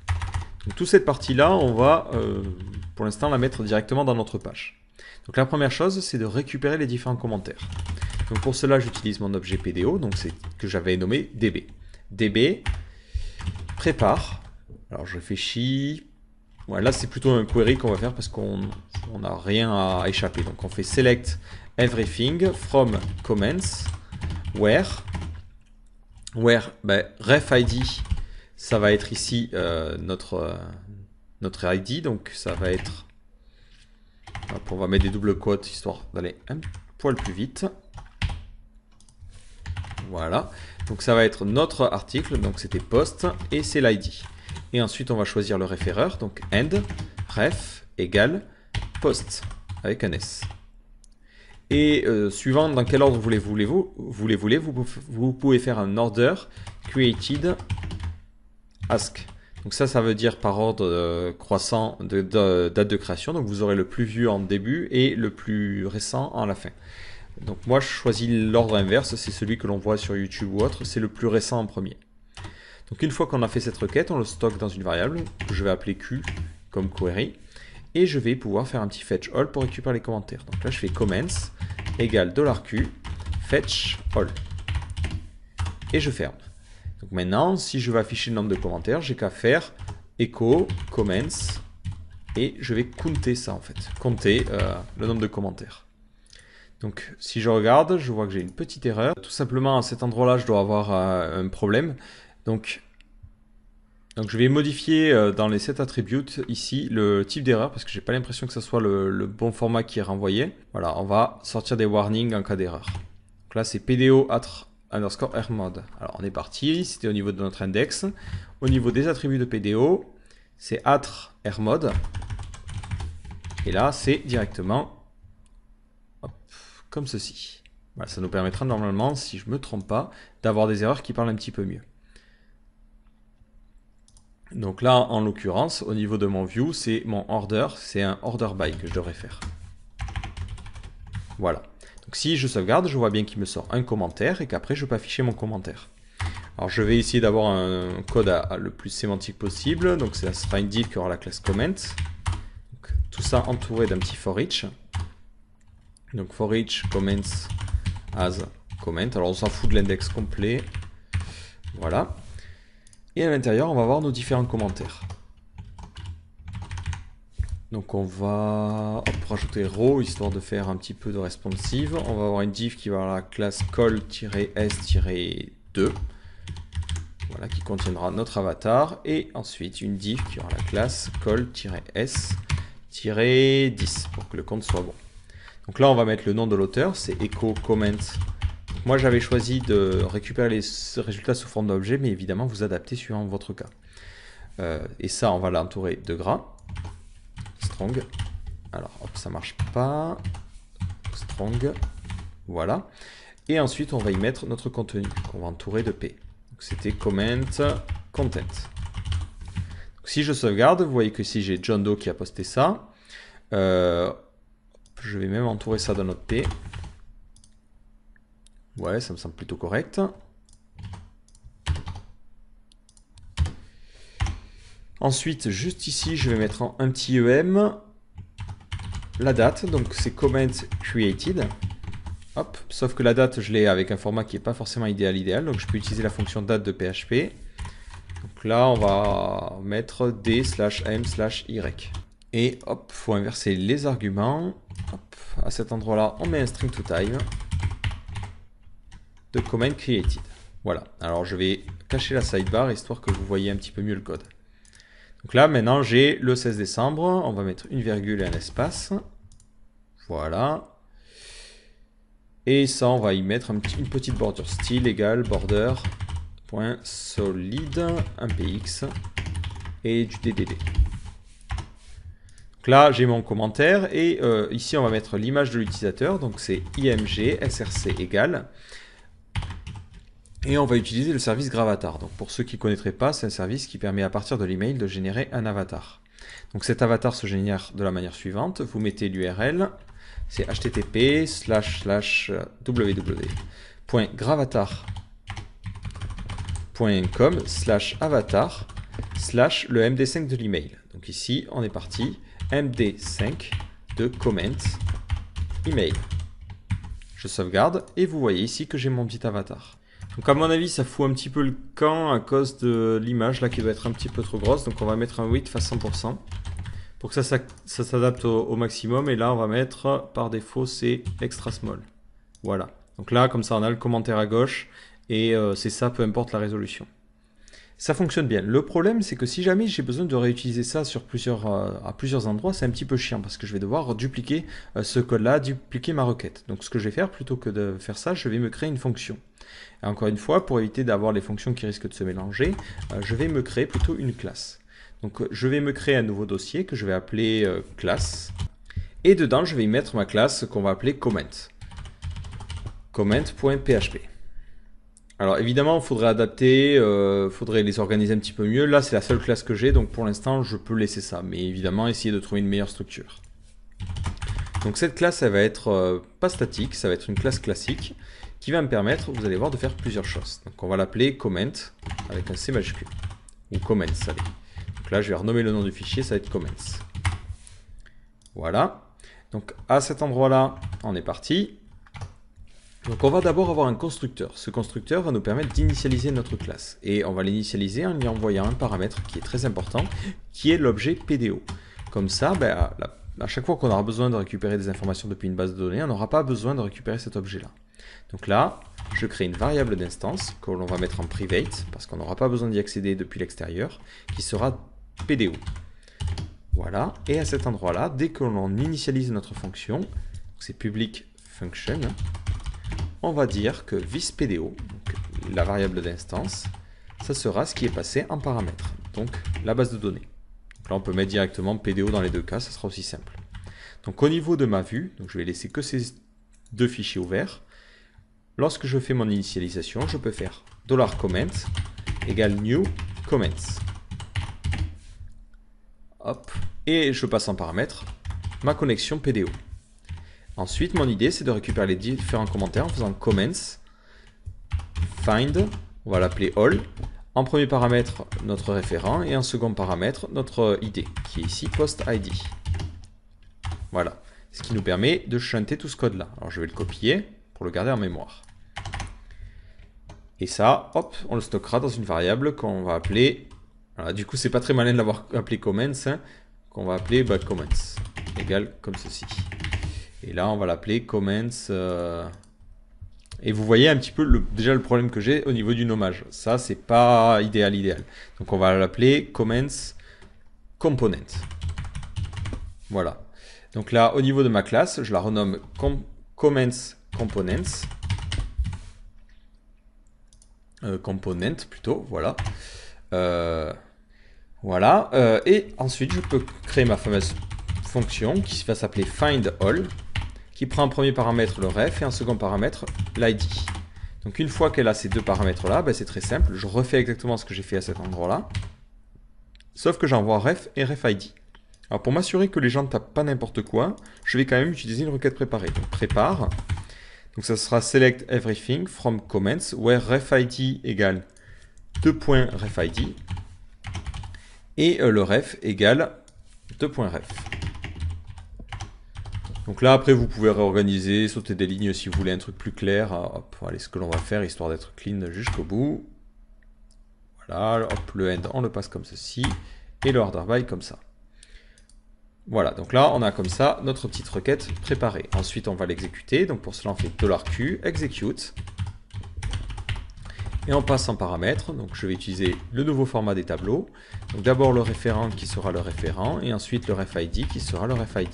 Donc toute cette partie là on va pour l'instant la mettre directement dans notre page. Donc la première chose c'est de récupérer les différents commentaires. Donc pour cela j'utilise mon objet PDO, donc c'est que j'avais nommé DB. DB prépare. Alors je réfléchis. Ouais, là c'est plutôt un query qu'on va faire parce qu'on n'a rien à échapper. Donc on fait select everything from comments where ref ID. Ça va être ici notre ID, donc ça va être, hop, on va mettre des doubles quotes histoire d'aller un poil plus vite. Voilà, donc ça va être notre article, donc c'était post et c'est l'ID. Et ensuite on va choisir le référeur, donc end ref égale post avec un S. Et suivant dans quel ordre vous pouvez faire un order created ask. Donc ça veut dire par ordre croissant de date de création. Donc vous aurez le plus vieux en début et le plus récent en la fin. Donc moi je choisis l'ordre inverse, c'est celui que l'on voit sur YouTube ou autre, c'est le plus récent en premier. Donc une fois qu'on a fait cette requête, on le stocke dans une variable que je vais appeler Q comme query. Et je vais pouvoir faire un petit fetch all pour récupérer les commentaires. Donc là je fais comments égale $Q fetch all. Et je ferme. Donc maintenant, si je veux afficher le nombre de commentaires, j'ai qu'à faire echo comments et je vais compter ça en fait, compter le nombre de commentaires. Donc si je regarde, je vois que j'ai une petite erreur. Tout simplement à cet endroit-là, je dois avoir un problème. Donc je vais modifier dans les set attributes ici le type d'erreur parce que j'ai pas l'impression que ce soit le bon format qui est renvoyé. Voilà, on va sortir des warnings en cas d'erreur. Donc là c'est PDO underscore rmod. Alors on est parti, c'était au niveau de notre index. Au niveau des attributs de PDO, c'est rmod. Et là c'est directement hop, comme ceci. Voilà, ça nous permettra normalement, si je ne me trompe pas, d'avoir des erreurs qui parlent un petit peu mieux. Donc là, en l'occurrence, au niveau de mon view, c'est mon order, c'est un order by que je devrais faire. Voilà. Donc si je sauvegarde, je vois bien qu'il me sort un commentaire et qu'après, je peux afficher mon commentaire. Alors je vais essayer d'avoir un code le plus sémantique possible. Donc ça sera une div qui aura la classe comment. Donc, tout ça entouré d'un petit for each. Donc for each comments as comment. Alors on s'en fout de l'index complet. Voilà. Et à l'intérieur, on va voir nos différents commentaires. Donc on va rajouter row, histoire de faire un petit peu de responsive. On va avoir une div qui va avoir la classe call-s-2. Voilà, qui contiendra notre avatar. Et ensuite une div qui aura la classe call-s-10 pour que le compte soit bon. Donc là, on va mettre le nom de l'auteur, c'est echo comment. Moi, j'avais choisi de récupérer les résultats sous forme d'objet, mais évidemment, vous adaptez suivant votre cas. Et ça, on va l'entourer de gras. Strong. Alors, hop, ça marche pas. Strong. Voilà. Et ensuite, on va y mettre notre contenu, qu'on va entourer de P. Donc, c'était comment content. Donc, si je sauvegarde, vous voyez que si j'ai John Doe qui a posté ça, je vais même entourer ça d'un autre P. Ouais, ça me semble plutôt correct. Ensuite, juste ici, je vais mettre un petit EM. La date, donc c'est comment created. Hop, sauf que la date, je l'ai avec un format qui n'est pas forcément idéal. Donc je peux utiliser la fonction date de PHP. Donc là, on va mettre d/m/y. Et hop, il faut inverser les arguments. Hop, à cet endroit-là, on met un string to time de comment created. Voilà, alors je vais cacher la sidebar histoire que vous voyez un petit peu mieux le code. Donc là, maintenant, j'ai le 16 décembre. On va mettre une virgule et un espace. Voilà. Et ça, on va y mettre une petite bordure style égale border.solid, un px et du ddd. Donc là, j'ai mon commentaire et ici, on va mettre l'image de l'utilisateur. Donc c'est img src égale. Et on va utiliser le service Gravatar. Donc pour ceux qui ne connaîtraient pas, c'est un service qui permet à partir de l'email de générer un avatar. Donc cet avatar se génère de la manière suivante. Vous mettez l'URL, c'est http://www.gravatar.com/avatar/ le MD5 de l'email. Donc ici, on est parti, MD5 de comment email. Je sauvegarde et vous voyez ici que j'ai mon petit avatar. Donc à mon avis, ça fout un petit peu le camp à cause de l'image là qui doit être un petit peu trop grosse. Donc on va mettre un width à 100% pour que ça s'adapte au maximum. Et là, on va mettre par défaut, c'est extra small. Voilà. Donc là, comme ça, on a le commentaire à gauche et c'est ça, peu importe la résolution. Ça fonctionne bien. Le problème, c'est que si jamais j'ai besoin de réutiliser ça sur à plusieurs endroits, c'est un petit peu chiant parce que je vais devoir dupliquer ce code-là, dupliquer ma requête. Donc ce que je vais faire, plutôt que de faire ça, je vais me créer une fonction. Et encore une fois, pour éviter d'avoir les fonctions qui risquent de se mélanger, je vais me créer plutôt une classe. Donc je vais me créer un nouveau dossier que je vais appeler classe. Et dedans, je vais y mettre ma classe qu'on va appeler comment. Comment.php. Alors évidemment, il faudrait adapter, faudrait les organiser un petit peu mieux. Là, c'est la seule classe que j'ai, donc pour l'instant, je peux laisser ça. Mais évidemment, essayer de trouver une meilleure structure. Donc cette classe, elle va être pas statique, ça va être une classe classique qui va me permettre, vous allez voir, de faire plusieurs choses. Donc on va l'appeler comment avec un C majuscule. Ou comments, allez. Donc là, je vais renommer le nom du fichier, ça va être comments. Voilà. Donc à cet endroit-là, on est parti. Donc on va d'abord avoir un constructeur. Ce constructeur va nous permettre d'initialiser notre classe. Et on va l'initialiser en lui envoyant un paramètre qui est très important, qui est l'objet PDO. Comme ça, à chaque fois qu'on aura besoin de récupérer des informations depuis une base de données, on n'aura pas besoin de récupérer cet objet-là. Donc là, je crée une variable d'instance que l'on va mettre en private, parce qu'on n'aura pas besoin d'y accéder depuis l'extérieur, qui sera PDO. Voilà, et à cet endroit-là, dès que l'on initialise notre fonction, c'est public function, on va dire que this.pdo, donc la variable d'instance, ça sera ce qui est passé en paramètre, donc la base de données. Donc là, on peut mettre directement PDO dans les deux cas, ça sera aussi simple. Donc au niveau de ma vue, donc je vais laisser que ces deux fichiers ouverts. Lorsque je fais mon initialisation, je peux faire $comment égale new comments. Hop, et je passe en paramètre ma connexion PDO. Ensuite, mon idée, c'est de récupérer les différents commentaires en faisant comments, find, on va l'appeler all, en premier paramètre notre référent et en second paramètre notre ID, qui est ici post ID. Voilà, ce qui nous permet de chanter tout ce code-là. Alors je vais le copier pour le garder en mémoire. Et ça, hop, on le stockera dans une variable qu'on va appeler... Voilà, du coup, c'est pas très malin de l'avoir appelé comments, hein, qu'on va appeler comments, égale comme ceci. Et là, on va l'appeler comments. Et vous voyez un petit peu déjà le problème que j'ai au niveau du nommage. Ça, c'est pas idéal. Donc, on va l'appeler comments component. Voilà. Donc là, au niveau de ma classe, je la renomme comments components. Component plutôt, voilà. Voilà. Et ensuite, je peux créer ma fameuse fonction qui va s'appeler findAll, qui prend en premier paramètre le ref et en second paramètre l'id. Donc une fois qu'elle a ces deux paramètres-là, c'est très simple. Je refais exactement ce que j'ai fait à cet endroit-là, sauf que j'envoie ref et refid. Alors pour m'assurer que les gens ne tapent pas n'importe quoi, je vais quand même utiliser une requête préparée. Donc prépare. Donc ça sera select everything from comments where refid égale 2.refid et le ref égale 2.ref. Donc là, après, vous pouvez réorganiser, sauter des lignes si vous voulez un truc plus clair. Hop, allez, ce que l'on va faire, histoire d'être clean jusqu'au bout. Voilà, hop, le end, on le passe comme ceci. Et le order by comme ça. Voilà, donc là, on a comme ça notre petite requête préparée. Ensuite, on va l'exécuter. Donc pour cela, on fait $Q, execute. Et on passe en paramètres. Donc je vais utiliser le nouveau format des tableaux. Donc d'abord le référent qui sera le référent. Et ensuite le refid qui sera le refid.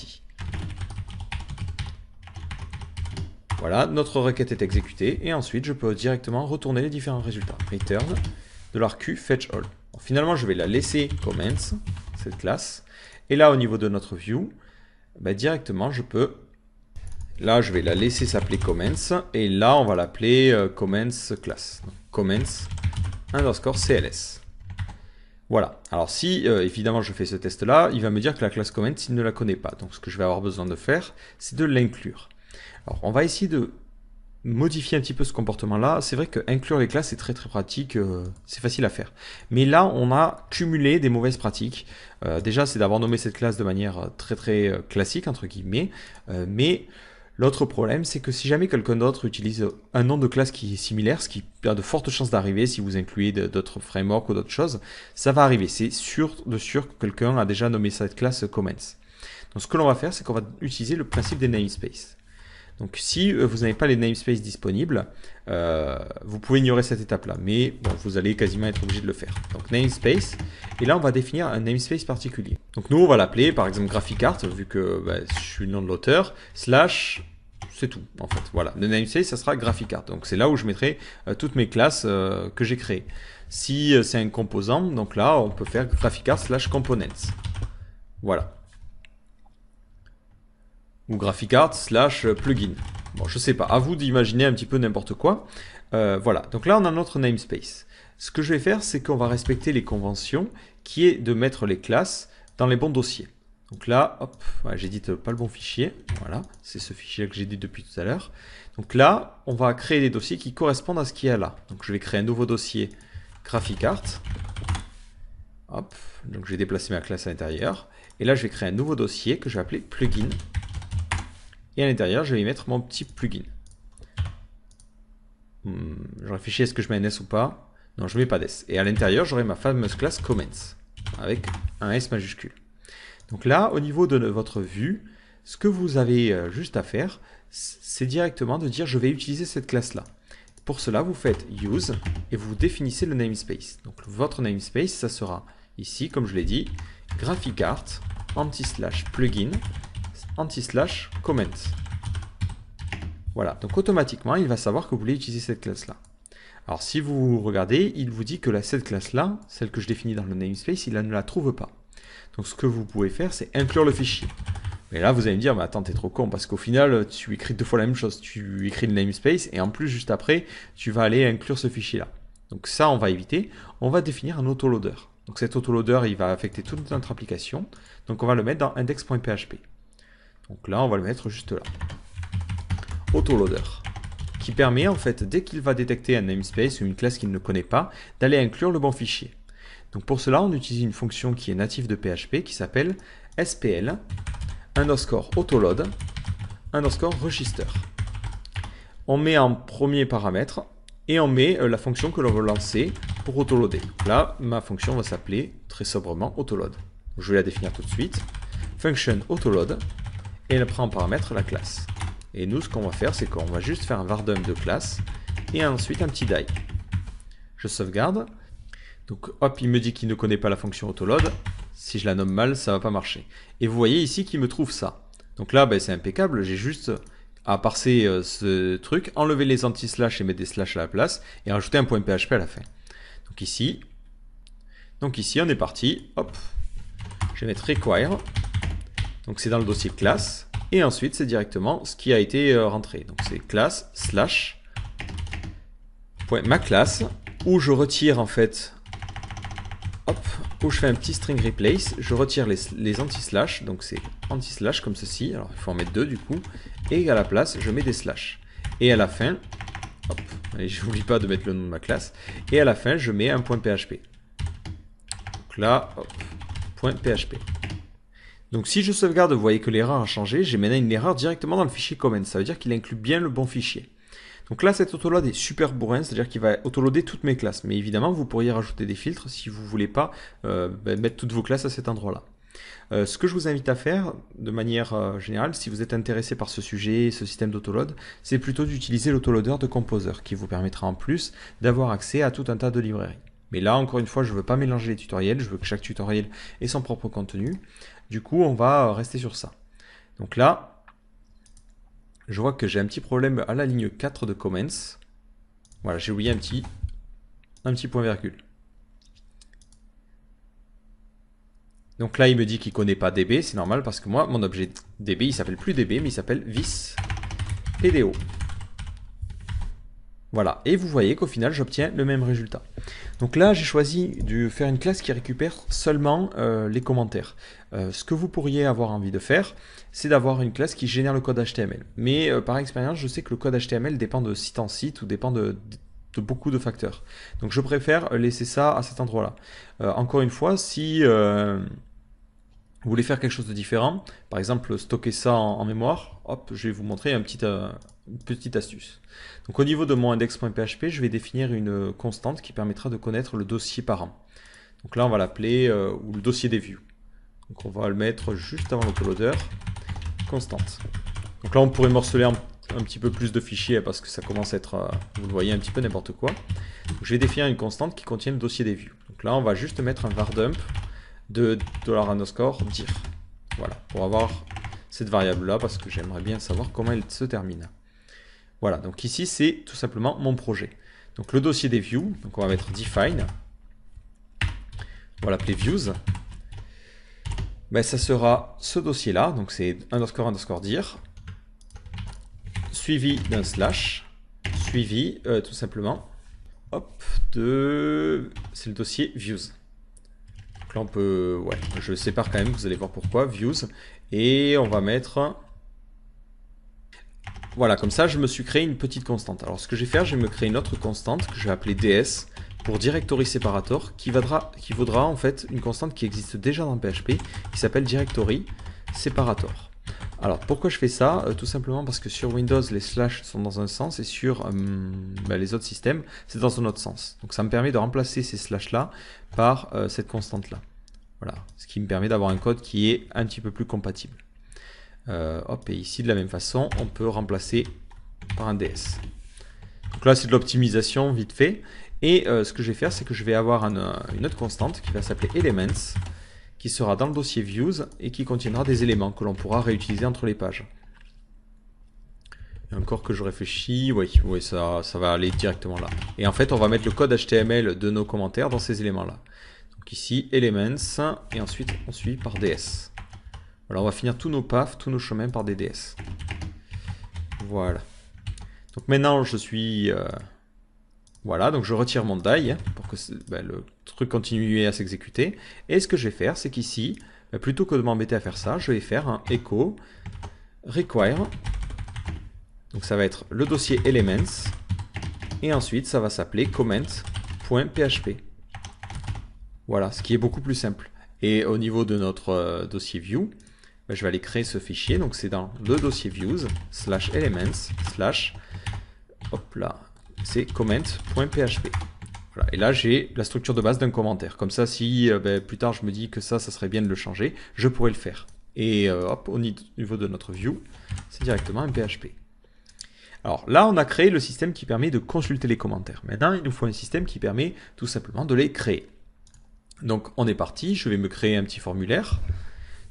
Voilà, notre requête est exécutée et ensuite je peux directement retourner les différents résultats. Return, $Q, fetch all. Bon, finalement, je vais la laisser comments, cette classe. Et là, au niveau de notre view, directement, je peux... Là, je vais la laisser s'appeler comments. Et là, on va l'appeler comments class. Donc, comments underscore CLS. Voilà. Alors, si évidemment je fais ce test-là, il va me dire que la classe comments, il ne la connaît pas. Donc, ce que je vais avoir besoin de faire, c'est de l'inclure. Alors, on va essayer de modifier un petit peu ce comportement-là. C'est vrai que inclure les classes, c'est très pratique, c'est facile à faire. Mais là, on a cumulé des mauvaises pratiques. Déjà, c'est d'avoir nommé cette classe de manière très classique, entre guillemets. Mais l'autre problème, c'est que si jamais quelqu'un d'autre utilise un nom de classe qui est similaire, ce qui a de fortes chances d'arriver si vous incluez d'autres frameworks ou d'autres choses, ça va arriver. C'est sûr que quelqu'un a déjà nommé cette classe comments. Donc, ce que l'on va faire, c'est qu'on va utiliser le principe des namespaces. Donc si vous n'avez pas les namespaces disponibles, vous pouvez ignorer cette étape-là, mais bon, vous allez quasiment être obligé de le faire. Donc namespace, et là on va définir un namespace particulier. Donc nous on va l'appeler par exemple GraphicsArt, vu que je suis le nom de l'auteur, c'est tout en fait. Voilà, le namespace ça sera GraphicsArt. Donc c'est là où je mettrai toutes mes classes que j'ai créées. Si c'est un composant, donc là on peut faire GraphicsArt/components. Voilà. Ou GraphicsArt/plugin. Bon, je sais pas, à vous d'imaginer un petit peu n'importe quoi. Voilà, donc là on a notre namespace. Ce que je vais faire, c'est qu'on va respecter les conventions, qui est de mettre les classes dans les bons dossiers. Donc là, hop, ouais, j'édite pas le bon fichier. Voilà, c'est ce fichier que j'édite depuis tout à l'heure. Donc là, on va créer des dossiers qui correspondent à ce qu'il y a là. Donc je vais créer un nouveau dossier GraphicsArt. Hop, donc je vais déplacer ma classe à l'intérieur. Et là, je vais créer un nouveau dossier que je vais appeler plugin. Et à l'intérieur, je vais y mettre mon petit plugin. Je réfléchis, est-ce que je mets un S ou pas? Non, je ne mets pas d'S. Et à l'intérieur, j'aurai ma fameuse classe comments avec un S majuscule. Donc là, au niveau de votre vue, ce que vous avez juste à faire, c'est directement de dire je vais utiliser cette classe-là. Pour cela, vous faites use et vous définissez le namespace. Donc votre namespace, ça sera ici, comme je l'ai dit, GraphicsArt /plugin /comment. Voilà, donc automatiquement, il va savoir que vous voulez utiliser cette classe-là. Alors si vous regardez, il vous dit que cette classe-là, celle que je définis dans le namespace, il ne la trouve pas. Donc ce que vous pouvez faire, c'est inclure le fichier. Mais là, vous allez me dire, mais attends, t'es trop con, parce qu'au final, tu écris deux fois la même chose. Tu écris le namespace, et en plus, juste après, tu vas aller inclure ce fichier-là. Donc ça, on va éviter. On va définir un autoloader. Donc cet autoloader, il va affecter toute notre application. Donc on va le mettre dans index.php. Donc là, on va le mettre juste là. Autoloader, qui permet en fait, dès qu'il va détecter un namespace ou une classe qu'il ne connaît pas, d'aller inclure le bon fichier. Donc pour cela, on utilise une fonction qui est native de PHP qui s'appelle SPL _autoload _register. On met en premier paramètre et on met la fonction que l'on veut lancer pour autoloader. Là, ma fonction va s'appeler très sobrement autoload. Donc, je vais la définir tout de suite. Function autoload et elle prend en paramètre la classe. Et nous, ce qu'on va faire, c'est qu'on va juste faire un var_dump de classe et ensuite un petit die. Je sauvegarde. Donc hop, il me dit qu'il ne connaît pas la fonction autoload. Si je la nomme mal, ça va pas marcher. Et vous voyez ici qu'il me trouve ça. Donc là, ben, c'est impeccable. J'ai juste à parser ce truc, enlever les anti-slash et mettre des slash à la place et rajouter un point .php à la fin. Donc ici, on est parti. Hop, je vais mettre require. Donc c'est dans le dossier classe. Et ensuite, c'est directement ce qui a été rentré. Donc c'est classe slash .ma classe où je retire en fait, hop, où je fais un petit string replace, je retire les anti-slash, donc c'est anti-slash comme ceci, alors il faut en mettre deux du coup, et à la place, je mets des slash. Et à la fin, hop, allez, je n'oublie pas de mettre le nom de ma classe, et à la fin, je mets un point .php. Donc là, hop, point .php. Donc si je sauvegarde, vous voyez que l'erreur a changé, j'ai maintenant une erreur directement dans le fichier comment, ça veut dire qu'il inclut bien le bon fichier. Donc là, cet autoload est super bourrin, c'est-à-dire qu'il va autoloader toutes mes classes. Mais évidemment, vous pourriez rajouter des filtres si vous ne voulez pas mettre toutes vos classes à cet endroit-là. Ce que je vous invite à faire, de manière générale, si vous êtes intéressé par ce sujet, ce système d'autoload, c'est plutôt d'utiliser l'autoloader de Composer, qui vous permettra en plus d'avoir accès à tout un tas de librairies. Mais là, encore une fois, je ne veux pas mélanger les tutoriels, je veux que chaque tutoriel ait son propre contenu. Du coup, on va rester sur ça. Donc là, je vois que j'ai un petit problème à la ligne 4 de comments. Voilà, j'ai oublié un petit point virgule. Donc là, il me dit qu'il ne connaît pas DB, c'est normal parce que moi, mon objet DB, il s'appelle plus DB, mais il s'appelle vis PDO. Voilà, et vous voyez qu'au final, j'obtiens le même résultat. Donc là, j'ai choisi de faire une classe qui récupère seulement les commentaires. Ce que vous pourriez avoir envie de faire, c'est d'avoir une classe qui génère le code HTML. Mais par expérience, je sais que le code HTML dépend de site en site ou dépend de beaucoup de facteurs. Donc je préfère laisser ça à cet endroit-là. Encore une fois, si vous voulez faire quelque chose de différent, par exemple stocker ça en mémoire, hop, je vais vous montrer une petite astuce. Donc au niveau de mon index.php, je vais définir une constante qui permettra de connaître le dossier parent. Donc là, on va l'appeler ou le dossier des views. Donc on va le mettre juste avant l'autoloader, constante. Donc là, on pourrait morceler un petit peu plus de fichiers parce que ça commence à être, vous le voyez, un petit peu n'importe quoi. Donc, je vais définir une constante qui contient le dossier des views. Donc là, on va juste mettre un var_dump de $_dir. Voilà, pour avoir cette variable-là parce que j'aimerais bien savoir comment elle se termine. Voilà, donc ici, c'est tout simplement mon projet. Donc le dossier des views, donc on va mettre define. On va l'appeler views. Ben, ça sera ce dossier-là, donc c'est underscore dir, suivi d'un slash, suivi tout simplement, hop, c'est le dossier views. Donc là on peut, ouais, je sépare quand même, vous allez voir pourquoi, views, et on va mettre, voilà, comme ça je me suis créé une petite constante. Alors ce que je vais faire, je vais me créer une autre constante que je vais appeler ds, pour directory separator, qui vaudra en fait une constante qui existe déjà dans PHP, qui s'appelle directory separator. Alors pourquoi je fais ça? Tout simplement parce que sur Windows les slash sont dans un sens et sur les autres systèmes c'est dans un autre sens. Donc ça me permet de remplacer ces slash là par cette constante là. Voilà, ce qui me permet d'avoir un code qui est un petit peu plus compatible. Hop, et ici de la même façon on peut remplacer par un ds. Donc là c'est de l'optimisation vite fait. Et ce que je vais faire, c'est que je vais avoir une autre constante qui va s'appeler elements, qui sera dans le dossier views et qui contiendra des éléments que l'on pourra réutiliser entre les pages. Et encore que je réfléchis, oui, ça va aller directement là. Et en fait, on va mettre le code HTML de nos commentaires dans ces éléments-là. Donc ici, elements, et ensuite on suit par ds. Voilà, on va finir tous nos paths, tous nos chemins par des ds. Voilà. Donc maintenant, je suis... Voilà, donc je retire mon die pour que le truc continue à s'exécuter. Et ce que je vais faire, c'est qu'ici, plutôt que de m'embêter à faire ça, je vais faire un echo require. Donc ça va être le dossier elements. Et ensuite, ça va s'appeler comment.php. Voilà, ce qui est beaucoup plus simple. Et au niveau de notre dossier view, je vais aller créer ce fichier. Donc c'est dans le dossier views slash elements slash, hop là, c'est comment.php. Voilà. Et là, j'ai la structure de base d'un commentaire. Comme ça, si plus tard je me dis que ça serait bien de le changer, je pourrais le faire. Et hop, au niveau de notre view, c'est directement un PHP. Alors là, on a créé le système qui permet de consulter les commentaires. Maintenant, il nous faut un système qui permet tout simplement de les créer. Donc, on est parti. Je vais me créer un petit formulaire.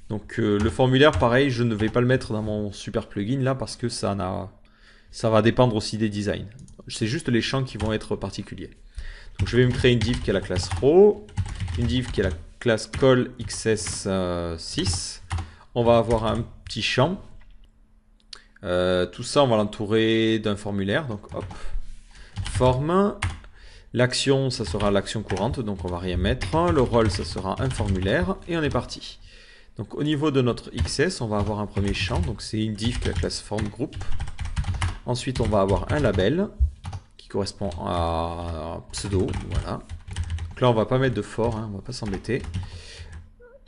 Donc, le formulaire, pareil, je ne vais pas le mettre dans mon super plugin là parce que ça va dépendre aussi des designs. C'est juste les champs qui vont être particuliers. Donc je vais me créer une div qui est la classe row, une div qui est la classe call xs6. On va avoir un petit champ. Tout ça, on va l'entourer d'un formulaire. Donc hop, forme. L'action, ça sera l'action courante, donc on va rien mettre. Le rôle, ça sera un formulaire. Et on est parti. Donc au niveau de notre XS, on va avoir un premier champ. Donc c'est une div qui est la classe form group. Ensuite, on va avoir un label qui correspond à pseudo. Voilà. Donc là, on va pas mettre de for, on va pas s'embêter.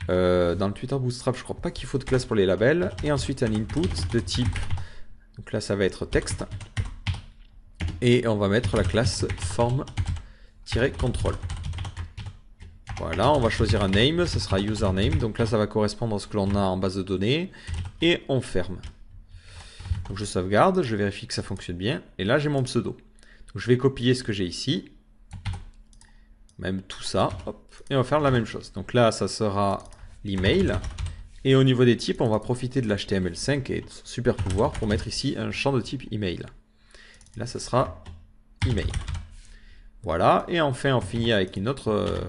Dans le Twitter Bootstrap, je crois pas qu'il faut de classe pour les labels. Et ensuite, un input de type. Donc là, ça va être texte. Et on va mettre la classe form-control. Voilà, on va choisir un name, ça sera username. Donc là, ça va correspondre à ce que l'on a en base de données. Et on ferme. Donc je sauvegarde, je vérifie que ça fonctionne bien. Et là, j'ai mon pseudo. Donc je vais copier ce que j'ai ici. Même tout ça. Hop, et on va faire la même chose. Donc là, ça sera l'email. Et au niveau des types, on va profiter de l'HTML5 et de son super pouvoir pour mettre ici un champ de type email. Et là, ça sera email. Voilà. Et enfin, on finit avec une autre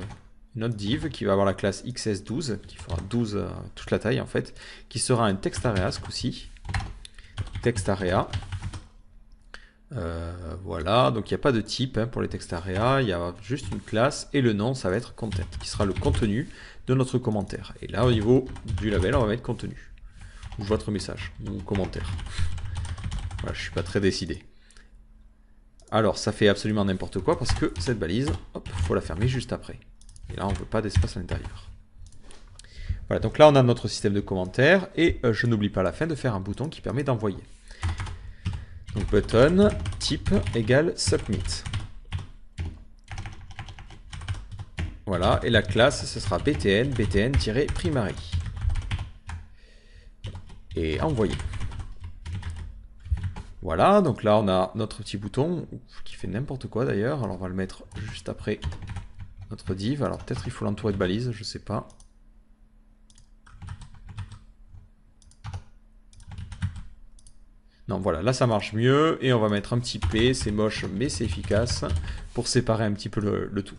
div qui va avoir la classe XS12, qui fera 12 toute la taille en fait, qui sera un text area ce coup-ci. Text area. Voilà, donc il n'y a pas de type pour les text area, il y a juste une classe et le nom ça va être content, qui sera le contenu de notre commentaire. Et là au niveau du label on va mettre contenu, ou votre message, ou commentaire. Voilà, je suis pas très décidé. Alors ça fait absolument n'importe quoi parce que cette balise, hop, faut la fermer juste après. Et là on ne veut pas d'espace à l'intérieur. Voilà, donc là on a notre système de commentaires et je n'oublie pas à la fin de faire un bouton qui permet d'envoyer. Donc button type égale submit. Voilà, et la classe ce sera btn-primary. Et envoyer. Voilà, donc là on a notre petit bouton qui fait n'importe quoi d'ailleurs. Alors on va le mettre juste après notre div. Alors peut-être il faut l'entourer de balises, je sais pas. Non, voilà, là ça marche mieux. Et on va mettre un petit P, c'est moche mais c'est efficace pour séparer un petit peu le tout.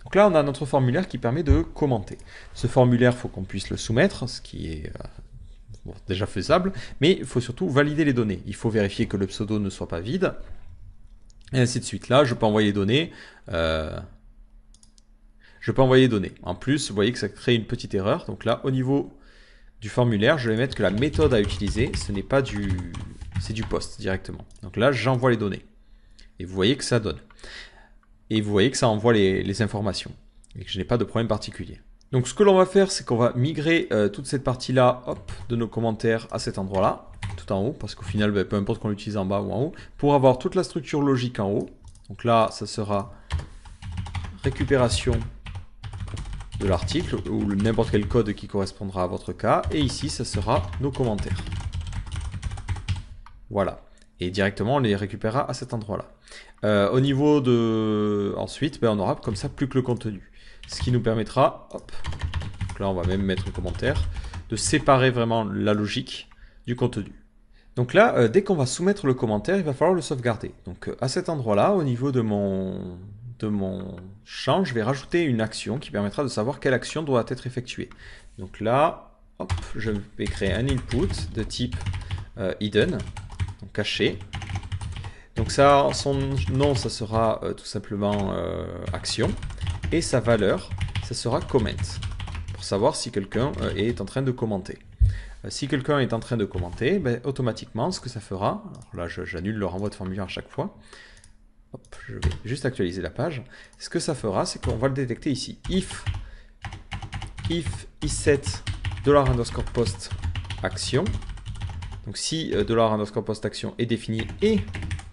Donc là, on a notre formulaire qui permet de commenter. Ce formulaire, il faut qu'on puisse le soumettre, ce qui est bon, déjà faisable, mais il faut surtout valider les données. Il faut vérifier que le pseudo ne soit pas vide, et ainsi de suite. Là, je peux envoyer les données. En plus, vous voyez que ça crée une petite erreur. Donc là, au niveau du formulaire, je vais mettre que la méthode à utiliser, ce n'est pas c'est du post directement. Donc là, j'envoie les données. Et vous voyez que ça donne. Et vous voyez que ça envoie les informations. Et que je n'ai pas de problème particulier. Donc ce que l'on va faire, c'est qu'on va migrer toute cette partie-là, hop, de nos commentaires à cet endroit-là, tout en haut, parce qu'au final, peu importe qu'on l'utilise en bas ou en haut, pour avoir toute la structure logique en haut. Donc là, ça sera récupération de l'article, ou n'importe quel code qui correspondra à votre cas. Et ici, ça sera nos commentaires. Voilà. Et directement, on les récupérera à cet endroit-là. Au niveau de... Ensuite, on aura comme ça plus que le contenu. Ce qui nous permettra, hop, donc là on va même mettre un commentaire, de séparer vraiment la logique du contenu. Donc là, dès qu'on va soumettre le commentaire, il va falloir le sauvegarder. Donc à cet endroit-là, au niveau de mon champ, je vais rajouter une action qui permettra de savoir quelle action doit être effectuée. Donc là, hop, je vais créer un input de type hidden, donc caché. Donc ça, son nom, ça sera tout simplement action. Et sa valeur, ça sera comment, pour savoir si quelqu'un est en train de commenter. Si quelqu'un est en train de commenter, automatiquement, ce que ça fera, alors là j'annule le renvoi de formulaire à chaque fois, hop, je vais juste actualiser la page, ce que ça fera, c'est qu'on va le détecter ici. If is7 $_post action, donc si $_post action est défini et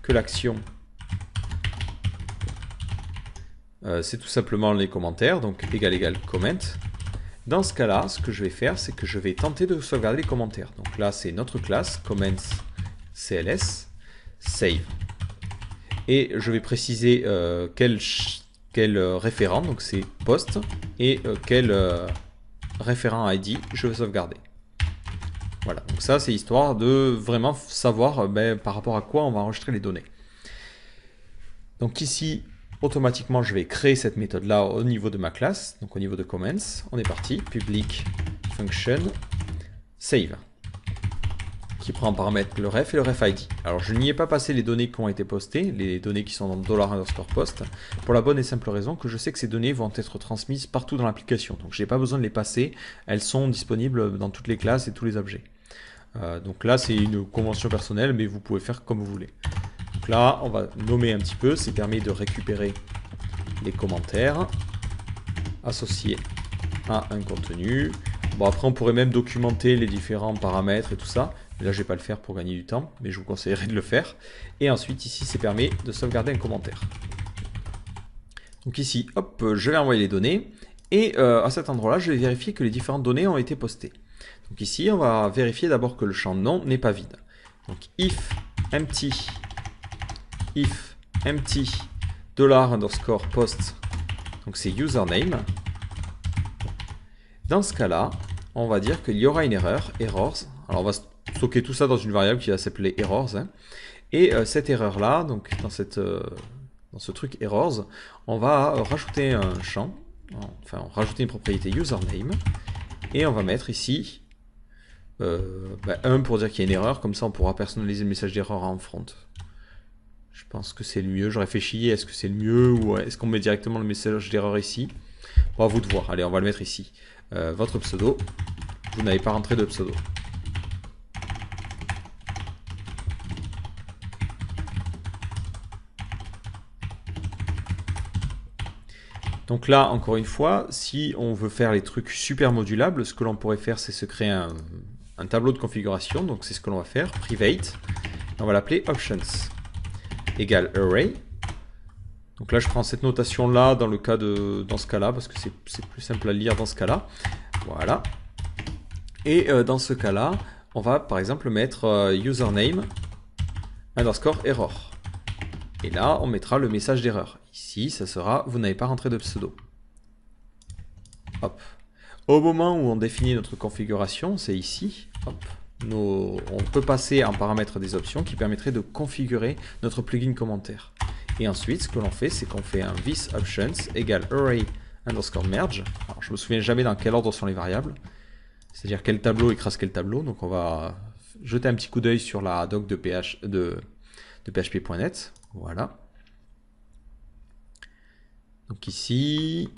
que l'action c'est tout simplement les commentaires, donc égal comment. Dans ce cas-là, ce que je vais faire, c'est que je vais tenter de sauvegarder les commentaires. Donc là, c'est notre classe, comments cls, save. Et je vais préciser quel référent, donc c'est post, et quel référent ID je veux sauvegarder. Voilà, donc ça, c'est histoire de vraiment savoir par rapport à quoi on va enregistrer les données. Donc ici, automatiquement, je vais créer cette méthode-là au niveau de ma classe, donc au niveau de comments. On est parti, public function save, qui prend en paramètre le ref et le ref ID. Alors, je n'y ai pas passé les données qui ont été postées, les données qui sont dans $_post, pour la bonne et simple raison que je sais que ces données vont être transmises partout dans l'application. Donc, je n'ai pas besoin de les passer, elles sont disponibles dans toutes les classes et tous les objets. Donc là, c'est une convention personnelle, mais vous pouvez faire comme vous voulez. Donc là, on va nommer un petit peu, ça permet de récupérer les commentaires associés à un contenu. Bon, après, on pourrait même documenter les différents paramètres et tout ça. Mais là, je ne vais pas le faire pour gagner du temps, mais je vous conseillerais de le faire. Et ensuite, ici, ça permet de sauvegarder un commentaire. Donc ici, hop, je vais envoyer les données. Et à cet endroit-là, je vais vérifier que les différentes données ont été postées. Donc ici, on va vérifier d'abord que le champ nom n'est pas vide. Donc if empty $_post, donc c'est username. Dans ce cas-là, on va dire qu'il y aura une erreur, errors. Alors on va stocker tout ça dans une variable qui va s'appeler errors. Et cette erreur-là, donc dans ce truc errors, on va rajouter un champ, enfin rajouter une propriété username, et on va mettre ici 1 pour dire qu'il y a une erreur, comme ça on pourra personnaliser le message d'erreur en front. Je pense que c'est le mieux. Je réfléchis, est-ce que c'est le mieux ou est-ce qu'on met directement le message d'erreur ici? Bon, à vous de voir. Allez, on va le mettre ici. Votre pseudo, vous n'avez pas rentré de pseudo. Donc là, encore une fois, si on veut faire les trucs super modulables, ce que l'on pourrait faire, c'est se créer un tableau de configuration. Donc c'est ce que l'on va faire, private. On va l'appeler options égale array. Donc là, je prends cette notation-là dans ce cas-là, parce que c'est plus simple à lire dans ce cas-là. Voilà. Et dans ce cas-là, on va par exemple mettre username _error. Et là, on mettra le message d'erreur. Ici, ça sera vous n'avez pas rentré de pseudo. Hop. Au moment où on définit notre configuration, c'est ici. Hop. on peut passer en paramètre des options qui permettraient de configurer notre plugin commentaire. Et ensuite, ce que l'on fait, c'est qu'on fait un this options égale array underscore merge. Alors, je me souviens jamais dans quel ordre sont les variables. C'est-à-dire quel tableau écrase quel tableau. Donc, on va jeter un petit coup d'œil sur la doc de php.net. Voilà. Donc ici,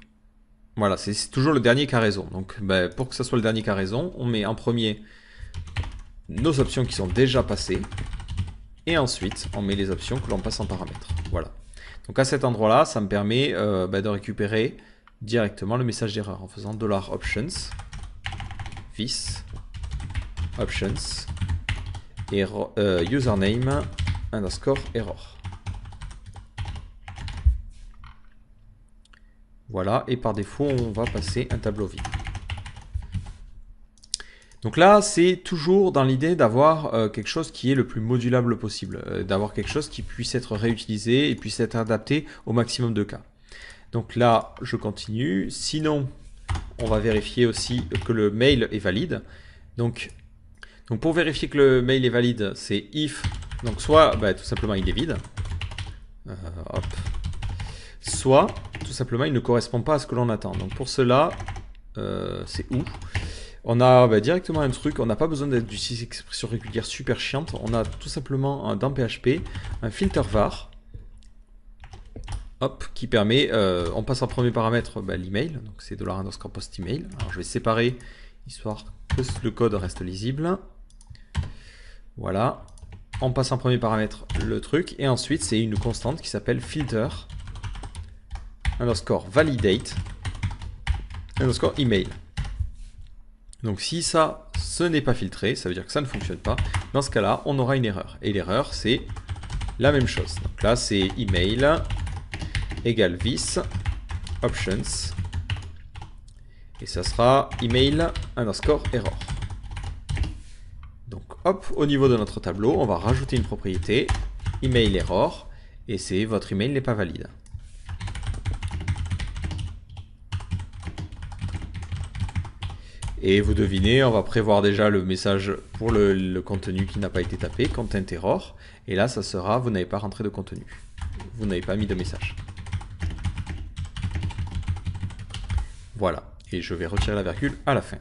voilà, c'est toujours le dernier cas raison. Donc, pour que ça soit le dernier cas raison, on met en premier nos options qui sont déjà passées. Et ensuite, on met les options que l'on passe en paramètres. Voilà. Donc à cet endroit-là, ça me permet de récupérer directement le message d'erreur en faisant $options, this, options, username, underscore error. Voilà, et par défaut, on va passer un tableau vide. Donc là, c'est toujours dans l'idée d'avoir quelque chose qui est le plus modulable possible, d'avoir quelque chose qui puisse être réutilisé et puisse être adapté au maximum de cas. Donc là, je continue. Sinon, on va vérifier aussi que le mail est valide. Donc pour vérifier que le mail est valide, c'est if. Donc soit tout simplement il est vide. Hop. Soit tout simplement il ne correspond pas à ce que l'on attend. Donc pour cela, c'est où? On a directement un truc, on n'a pas besoin d'utiliser expression régulière super chiante. On a tout simplement dans PHP un filter var. Hop, qui permet, on passe en premier paramètre l'email, donc c'est $_post email. Alors je vais séparer histoire que le code reste lisible. Voilà. On passe en premier paramètre le truc et ensuite c'est une constante qui s'appelle filter underscore validate underscore email. Donc si ça, ce n'est pas filtré, ça veut dire que ça ne fonctionne pas. Dans ce cas-là, on aura une erreur. Et l'erreur, c'est la même chose. Donc là, c'est email égale this options. Et ça sera email underscore error. Donc hop, au niveau de notre tableau, on va rajouter une propriété email error. Et c'est votre email n'est pas valide. Et vous devinez, on va prévoir déjà le message pour le contenu qui n'a pas été tapé, content error. Et là, ça sera, vous n'avez pas rentré de contenu. Vous n'avez pas mis de message. Voilà. Et je vais retirer la virgule à la fin.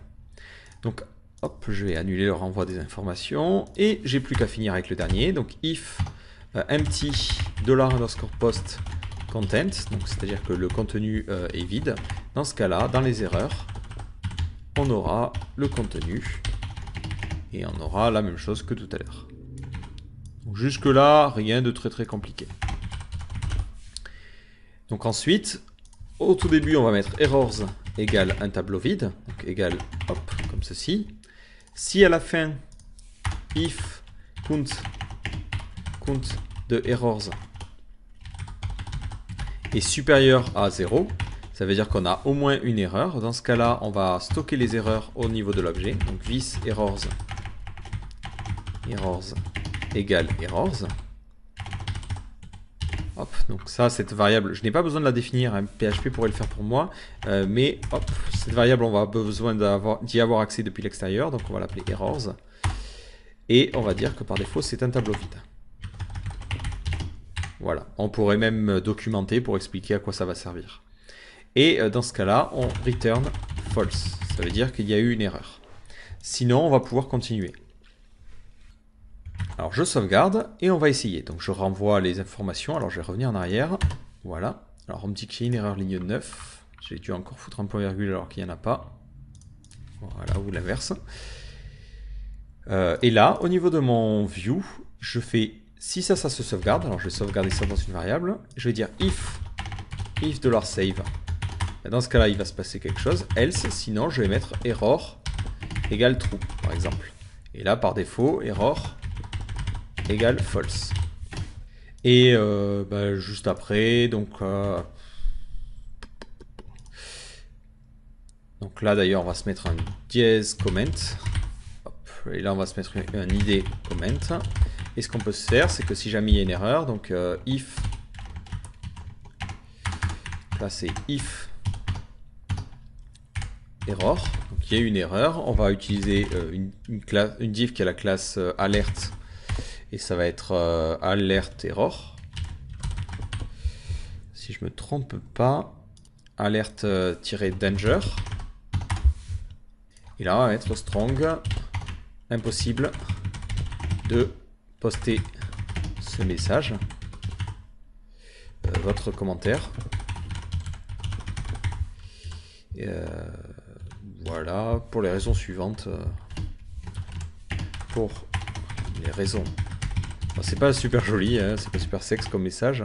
Donc, hop, je vais annuler le renvoi des informations. Et j'ai plus qu'à finir avec le dernier. Donc, if empty $_post content. Donc, c'est-à-dire que le contenu est vide. Dans ce cas-là, dans les erreurs, on aura le contenu et on aura la même chose que tout à l'heure. Jusque là, rien de très compliqué. Donc ensuite, au tout début, on va mettre errors égale un tableau vide, donc égale hop comme ceci. Si à la fin if count de errors est supérieur à 0, ça veut dire qu'on a au moins une erreur. Dans ce cas-là, on va stocker les erreurs au niveau de l'objet. Donc this errors égale errors. Hop, donc ça, cette variable, je n'ai pas besoin de la définir, hein, PHP pourrait le faire pour moi, mais hop, cette variable, on va besoin d'y avoir accès depuis l'extérieur, donc on va l'appeler errors. Et on va dire que par défaut, c'est un tableau vide. Voilà, on pourrait même documenter pour expliquer à quoi ça va servir. Et dans ce cas-là, on return false. Ça veut dire qu'il y a eu une erreur. Sinon, on va pouvoir continuer. Alors, je sauvegarde et on va essayer. Donc, je renvoie les informations. Alors, je vais revenir en arrière. Voilà. Alors, on me dit qu'il y a une erreur ligne 9. J'ai dû encore foutre un point virgule alors qu'il n'y en a pas. Voilà, ou l'inverse. Et là, au niveau de mon view, je fais, si ça se sauvegarde, alors je vais sauvegarder ça dans une variable. Je vais dire if $save. Dans ce cas-là, il va se passer quelque chose. Else, sinon, je vais mettre error égale true, par exemple. Et là, par défaut, error égale false. Et juste après, donc là, d'ailleurs, on va se mettre un dièse comment. Hop, et là, on va se mettre un id comment. Et ce qu'on peut se faire, c'est que si jamais il y a une erreur, donc if, là c'est if error. Donc il y a une erreur. On va utiliser une div qui a la classe alert. Et ça va être alert error. Si je me trompe pas, alert-danger. Et là, on va mettre strong. Impossible de poster ce message. Votre commentaire. Voilà, pour les raisons suivantes. Pour les raisons. Bon, c'est pas super joli, hein, c'est pas super sexe comme message.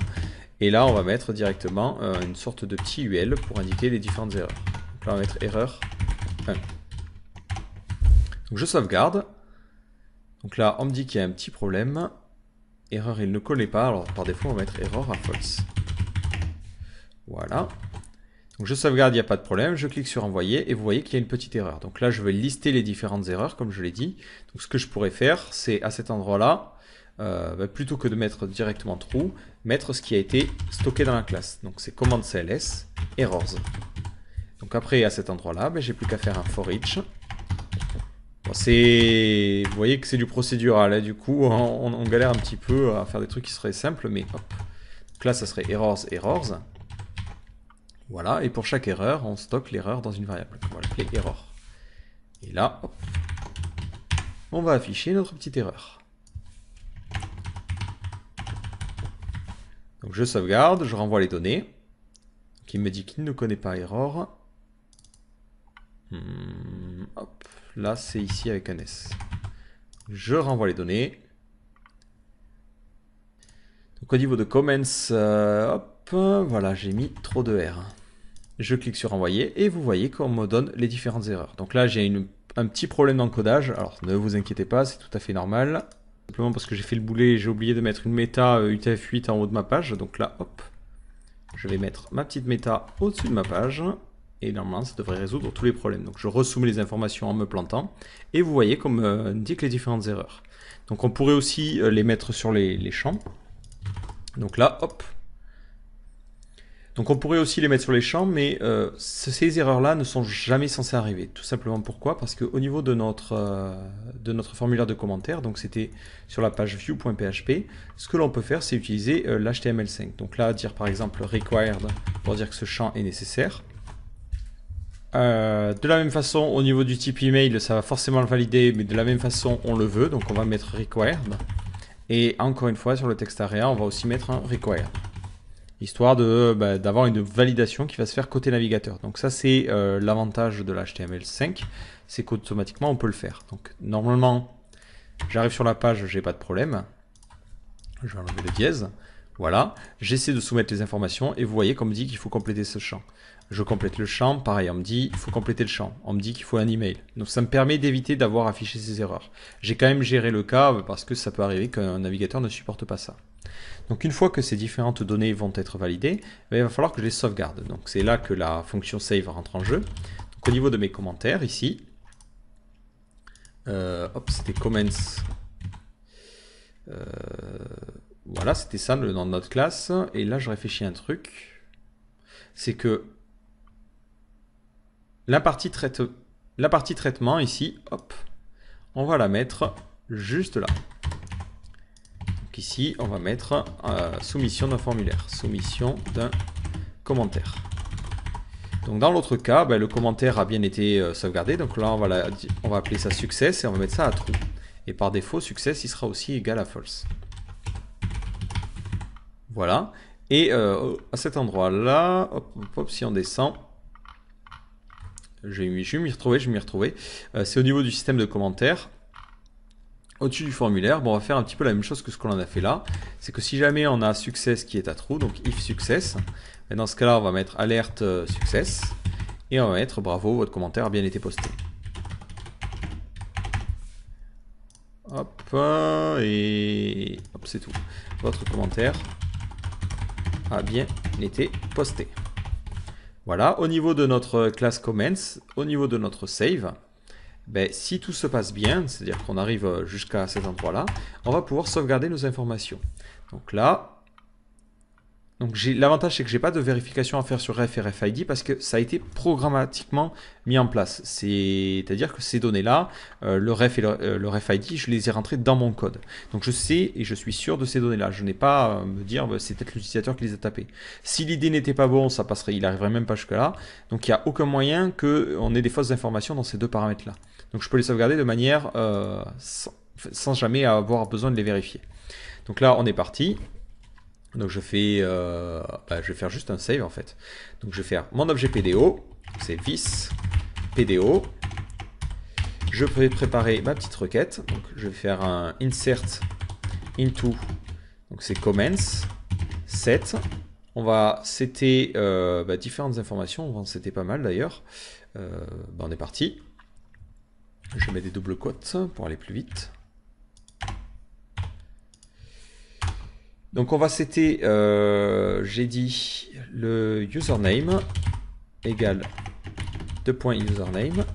Et là, on va mettre directement une sorte de petit UL pour indiquer les différentes erreurs. Donc là, on va mettre erreur 1. Donc je sauvegarde. Donc là, on me dit qu'il y a un petit problème. Erreur, il ne collait pas. Alors par défaut, on va mettre erreur à false. Voilà. Donc je sauvegarde, il n'y a pas de problème. Je clique sur envoyer et vous voyez qu'il y a une petite erreur. Donc là, je vais lister les différentes erreurs, comme je l'ai dit. Donc ce que je pourrais faire, c'est à cet endroit-là, plutôt que de mettre directement true, mettre ce qui a été stocké dans la classe. Donc c'est command cls errors. Donc après, à cet endroit-là, j'ai plus qu'à faire un for each. Bon, vous voyez que c'est du procédural, hein, du coup on galère un petit peu à faire des trucs qui seraient simples, mais hop. Donc là ça serait errors. Voilà, et pour chaque erreur, on stocke l'erreur dans une variable. On va l'appeler error. Et là, hop, on va afficher notre petite erreur. Donc je sauvegarde, je renvoie les données. Donc il me dit qu'il ne connaît pas error. Hop. Là, c'est ici avec un S. Je renvoie les données. Donc au niveau de comments, hop, voilà, j'ai mis trop de R. Je clique sur envoyer et vous voyez qu'on me donne les différentes erreurs. Donc là, j'ai un petit problème d'encodage. Alors ne vous inquiétez pas, c'est tout à fait normal. Simplement parce que j'ai fait le boulet, j'ai oublié de mettre une méta UTF-8 en haut de ma page. Donc là, hop, je vais mettre ma petite méta au-dessus de ma page. Et normalement, ça devrait résoudre tous les problèmes. Donc je ressoumets les informations en me plantant. Et vous voyez qu'on me indique les différentes erreurs. Donc on pourrait aussi les mettre sur les champs. Donc là, hop. Donc on pourrait aussi les mettre sur les champs, mais ces erreurs-là ne sont jamais censées arriver. Tout simplement pourquoi? Parce qu'au niveau de notre formulaire de commentaires, donc c'était sur la page view.php, ce que l'on peut faire, c'est utiliser l'HTML5. Donc là, dire par exemple required pour dire que ce champ est nécessaire. De la même façon, au niveau du type email, ça va forcément le valider, mais de la même façon, on le veut. Donc on va mettre required. Et encore une fois, sur le texte area, on va aussi mettre un required. Histoire d'avoir une validation qui va se faire côté navigateur. Donc ça, c'est l'avantage de l'HTML5. C'est qu'automatiquement, on peut le faire. Donc normalement, j'arrive sur la page, j'ai pas de problème. Je vais enlever le dièse. Voilà. J'essaie de soumettre les informations et vous voyez qu'on me dit qu'il faut compléter ce champ. Je complète le champ, pareil, on me dit il faut compléter le champ, on me dit qu'il faut un email. Donc ça me permet d'éviter d'avoir affiché ces erreurs. J'ai quand même géré le cas parce que ça peut arriver qu'un navigateur ne supporte pas ça. Donc une fois que ces différentes données vont être validées, il va falloir que je les sauvegarde. Donc c'est là que la fonction save rentre en jeu. Donc au niveau de mes commentaires ici, hop, c'était comments. Voilà, c'était ça dans notre classe. Et là je réfléchis à un truc. C'est que la partie traitement ici, hop, on va la mettre juste là. Donc ici, on va mettre soumission d'un formulaire, soumission d'un commentaire. Donc dans l'autre cas, le commentaire a bien été sauvegardé. Donc là, on va appeler ça success et on va mettre ça à true. Et par défaut, success, il sera aussi égal à false. Voilà. Et à cet endroit-là, hop, si on descend, je vais m'y retrouver. C'est au niveau du système de commentaires. Au-dessus du formulaire, on va faire un petit peu la même chose que ce qu'on en a fait là. C'est que si jamais on a success qui est à true, donc if success, dans ce cas-là, on va mettre alert success. Et on va mettre bravo, votre commentaire a bien été posté. Hop, et hop, c'est tout. Votre commentaire a bien été posté. Voilà, au niveau de notre classe comments, au niveau de notre save, si tout se passe bien, c'est-à-dire qu'on arrive jusqu'à cet endroit-là, on va pouvoir sauvegarder nos informations. Donc là, Donc l'avantage, c'est que j'ai pas de vérification à faire sur ref et RFID parce que ça a été programmatiquement mis en place. C'est-à-dire que ces données-là, le ref et le RFID, je les ai rentrés dans mon code. Donc je sais et je suis sûr de ces données-là. Je n'ai pas à me dire, bah, c'est peut-être l'utilisateur qui les a tapés. Si l'idée n'était pas bon, ça passerait, il arriverait même pas jusque-là. Donc il n'y a aucun moyen qu'on ait des fausses informations dans ces deux paramètres-là. Donc je peux les sauvegarder de manière sans jamais avoir besoin de les vérifier. Donc là, on est parti. Donc je vais faire juste un save en fait. Donc je vais faire mon objet PDO, c'est vis PDO. Je vais préparer ma petite requête. Donc je vais faire un insert into, donc c'est commence set. On va setter différentes informations. On va en setter pas mal d'ailleurs. On est parti. Je mets des doubles quotes pour aller plus vite. Donc on va setter, j'ai dit, le username égale 2.username.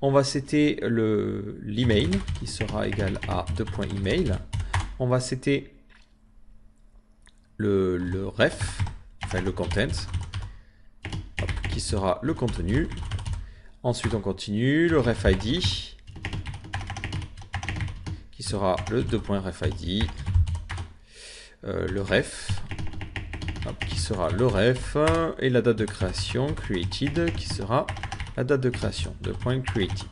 On va setter l'email qui sera égal à 2.email. On va setter le ref, enfin le content, qui sera le contenu. Ensuite on continue, le refid qui sera le 2.refid. Le ref qui sera le ref et la date de création created qui sera la date de création de point created.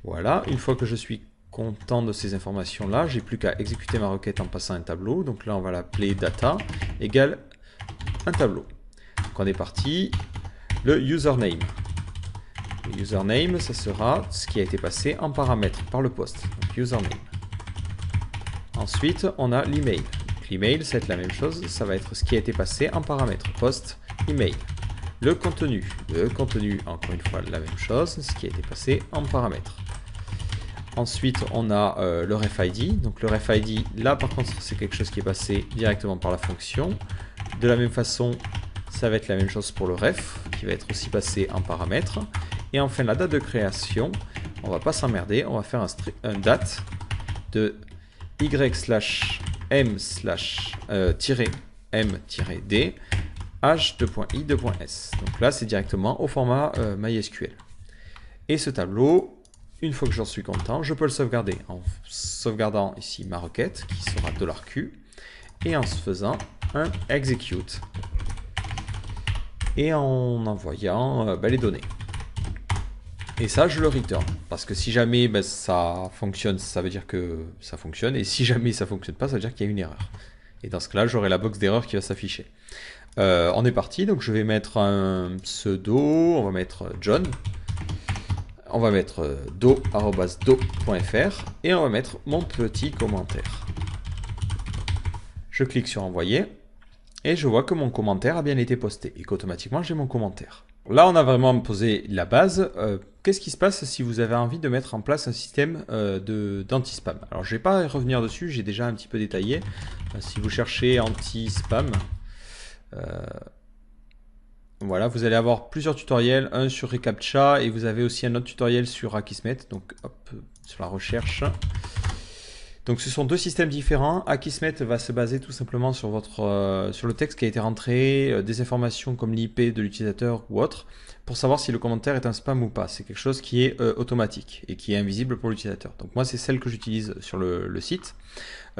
Voilà, une fois que je suis content de ces informations là, j'ai plus qu'à exécuter ma requête en passant un tableau. Donc là on va l'appeler data égale un tableau. Donc on est parti. Le username. Le username, ça sera ce qui a été passé en paramètre par le poste. Donc username. Ensuite, on a l'email. L'email, ça va être la même chose, ça va être ce qui a été passé en paramètre post email. Le contenu, encore une fois, la même chose, ce qui a été passé en paramètre. Ensuite, on a le refid. Donc le refid, là par contre, c'est quelque chose qui est passé directement par la fonction. De la même façon, ça va être la même chose pour le ref, qui va être aussi passé en paramètre. Et enfin, la date de création, on va pas s'emmerder, on va faire un date de y/m/m-d h2.i2.s. Donc là, c'est directement au format MySQL. Et ce tableau, une fois que j'en suis content, je peux le sauvegarder en sauvegardant ici ma requête qui sera $Q et en se faisant un execute et en envoyant les données. Et ça, je le return. Parce que si jamais ça fonctionne, ça veut dire que ça fonctionne. Et si jamais ça ne fonctionne pas, ça veut dire qu'il y a une erreur. Et dans ce cas-là, j'aurai la box d'erreur qui va s'afficher. On est parti. Donc je vais mettre un pseudo. On va mettre John. On va mettre do@do.fr. Et on va mettre mon petit commentaire. Je clique sur envoyer. Et je vois que mon commentaire a bien été posté. Et qu'automatiquement, j'ai mon commentaire. Là, on a vraiment posé la base. Qu'est-ce qui se passe si vous avez envie de mettre en place un système d'anti-spam? Alors, je ne vais pas revenir dessus, j'ai déjà un petit peu détaillé. Si vous cherchez anti-spam, voilà, vous allez avoir plusieurs tutoriels, un sur reCAPTCHA et vous avez aussi un autre tutoriel sur Akismet. Donc, hop, sur la recherche. Donc ce sont deux systèmes différents. Akismet va se baser tout simplement sur sur le texte qui a été rentré, des informations comme l'IP de l'utilisateur ou autre, pour savoir si le commentaire est un spam ou pas. C'est quelque chose qui est automatique et qui est invisible pour l'utilisateur. Donc moi c'est celle que j'utilise sur le site.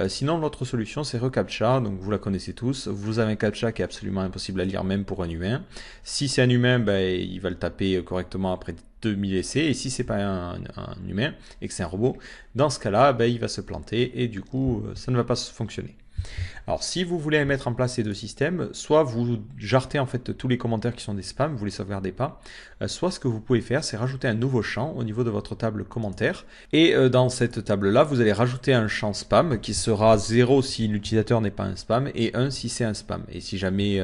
Sinon l'autre solution c'est reCAPTCHA, donc vous la connaissez tous. Vous avez un CAPTCHA qui est absolument impossible à lire même pour un humain. Si c'est un humain, il va le taper correctement après 2000 essais, et si c'est pas un humain et que c'est un robot, dans ce cas-là, il va se planter et du coup, ça ne va pas fonctionner. Alors, si vous voulez mettre en place ces deux systèmes, soit vous jartez en fait tous les commentaires qui sont des spams, vous les sauvegardez pas, soit ce que vous pouvez faire, c'est rajouter un nouveau champ au niveau de votre table commentaire, et dans cette table-là, vous allez rajouter un champ spam qui sera 0 si l'utilisateur n'est pas un spam, et 1 si c'est un spam. Et si jamais,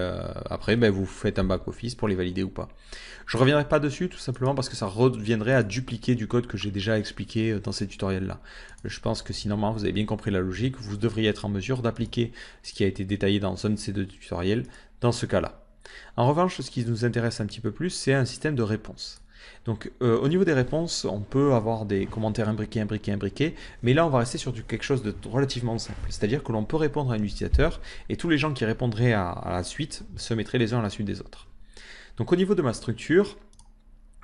après, vous faites un back-office pour les valider ou pas. Je ne reviendrai pas dessus tout simplement parce que ça reviendrait à dupliquer du code que j'ai déjà expliqué dans ces tutoriels-là. Je pense que si normalement vous avez bien compris la logique, vous devriez être en mesure d'appliquer ce qui a été détaillé dans un de ces deux tutoriels dans ce cas-là. En revanche, ce qui nous intéresse un petit peu plus, c'est un système de réponse. Donc au niveau des réponses, on peut avoir des commentaires imbriqués, mais là on va rester sur quelque chose de relativement simple. C'est-à-dire que l'on peut répondre à un utilisateur et tous les gens qui répondraient à la suite se mettraient les uns à la suite des autres. Donc au niveau de ma structure,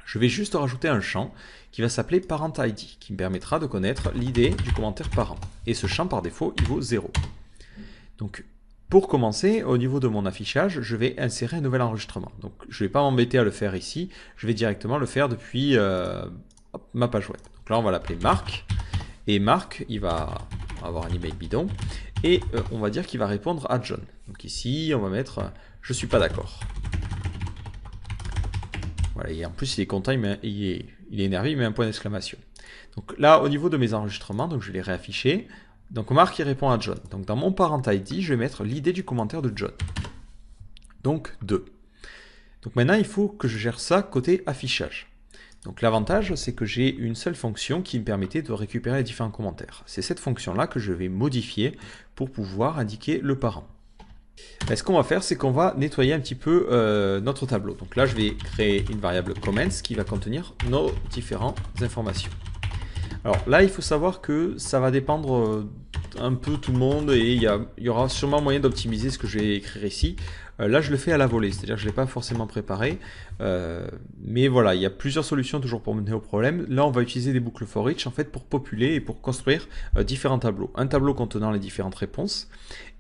je vais juste rajouter un champ qui va s'appeler parent_id, qui me permettra de connaître l'id du commentaire parent. Et ce champ par défaut, il vaut 0. Donc pour commencer, au niveau de mon affichage, je vais insérer un nouvel enregistrement. Donc je ne vais pas m'embêter à le faire ici, je vais directement le faire depuis ma page web. Donc là on va l'appeler Marc, et Marc il va avoir un email bidon, et on va dire qu'il va répondre à John. Donc ici on va mettre je suis pas d'accord. Voilà, et en plus il est content, il est énervé, il met un point d'exclamation. Donc là au niveau de mes enregistrements, donc je vais les réafficher. Donc Marc il répond à John. Donc dans mon parent ID, je vais mettre l'id du commentaire de John. Donc 2. Donc maintenant il faut que je gère ça côté affichage. Donc l'avantage c'est que j'ai une seule fonction qui me permettait de récupérer les différents commentaires. C'est cette fonction là que je vais modifier pour pouvoir indiquer le parent. Et ce qu'on va faire c'est qu'on va nettoyer un petit peu notre tableau. Donc là je vais créer une variable comments qui va contenir nos différentes informations. Alors là, il faut savoir que ça va dépendre un peu tout le monde et il y aura sûrement moyen d'optimiser ce que je vais écrire ici. Là, je le fais à la volée, c'est-à-dire que je ne l'ai pas forcément préparé. Mais voilà, il y a plusieurs solutions toujours pour mener au problème. Là, on va utiliser des boucles for each en fait pour populer et pour construire différents tableaux. Un tableau contenant les différentes réponses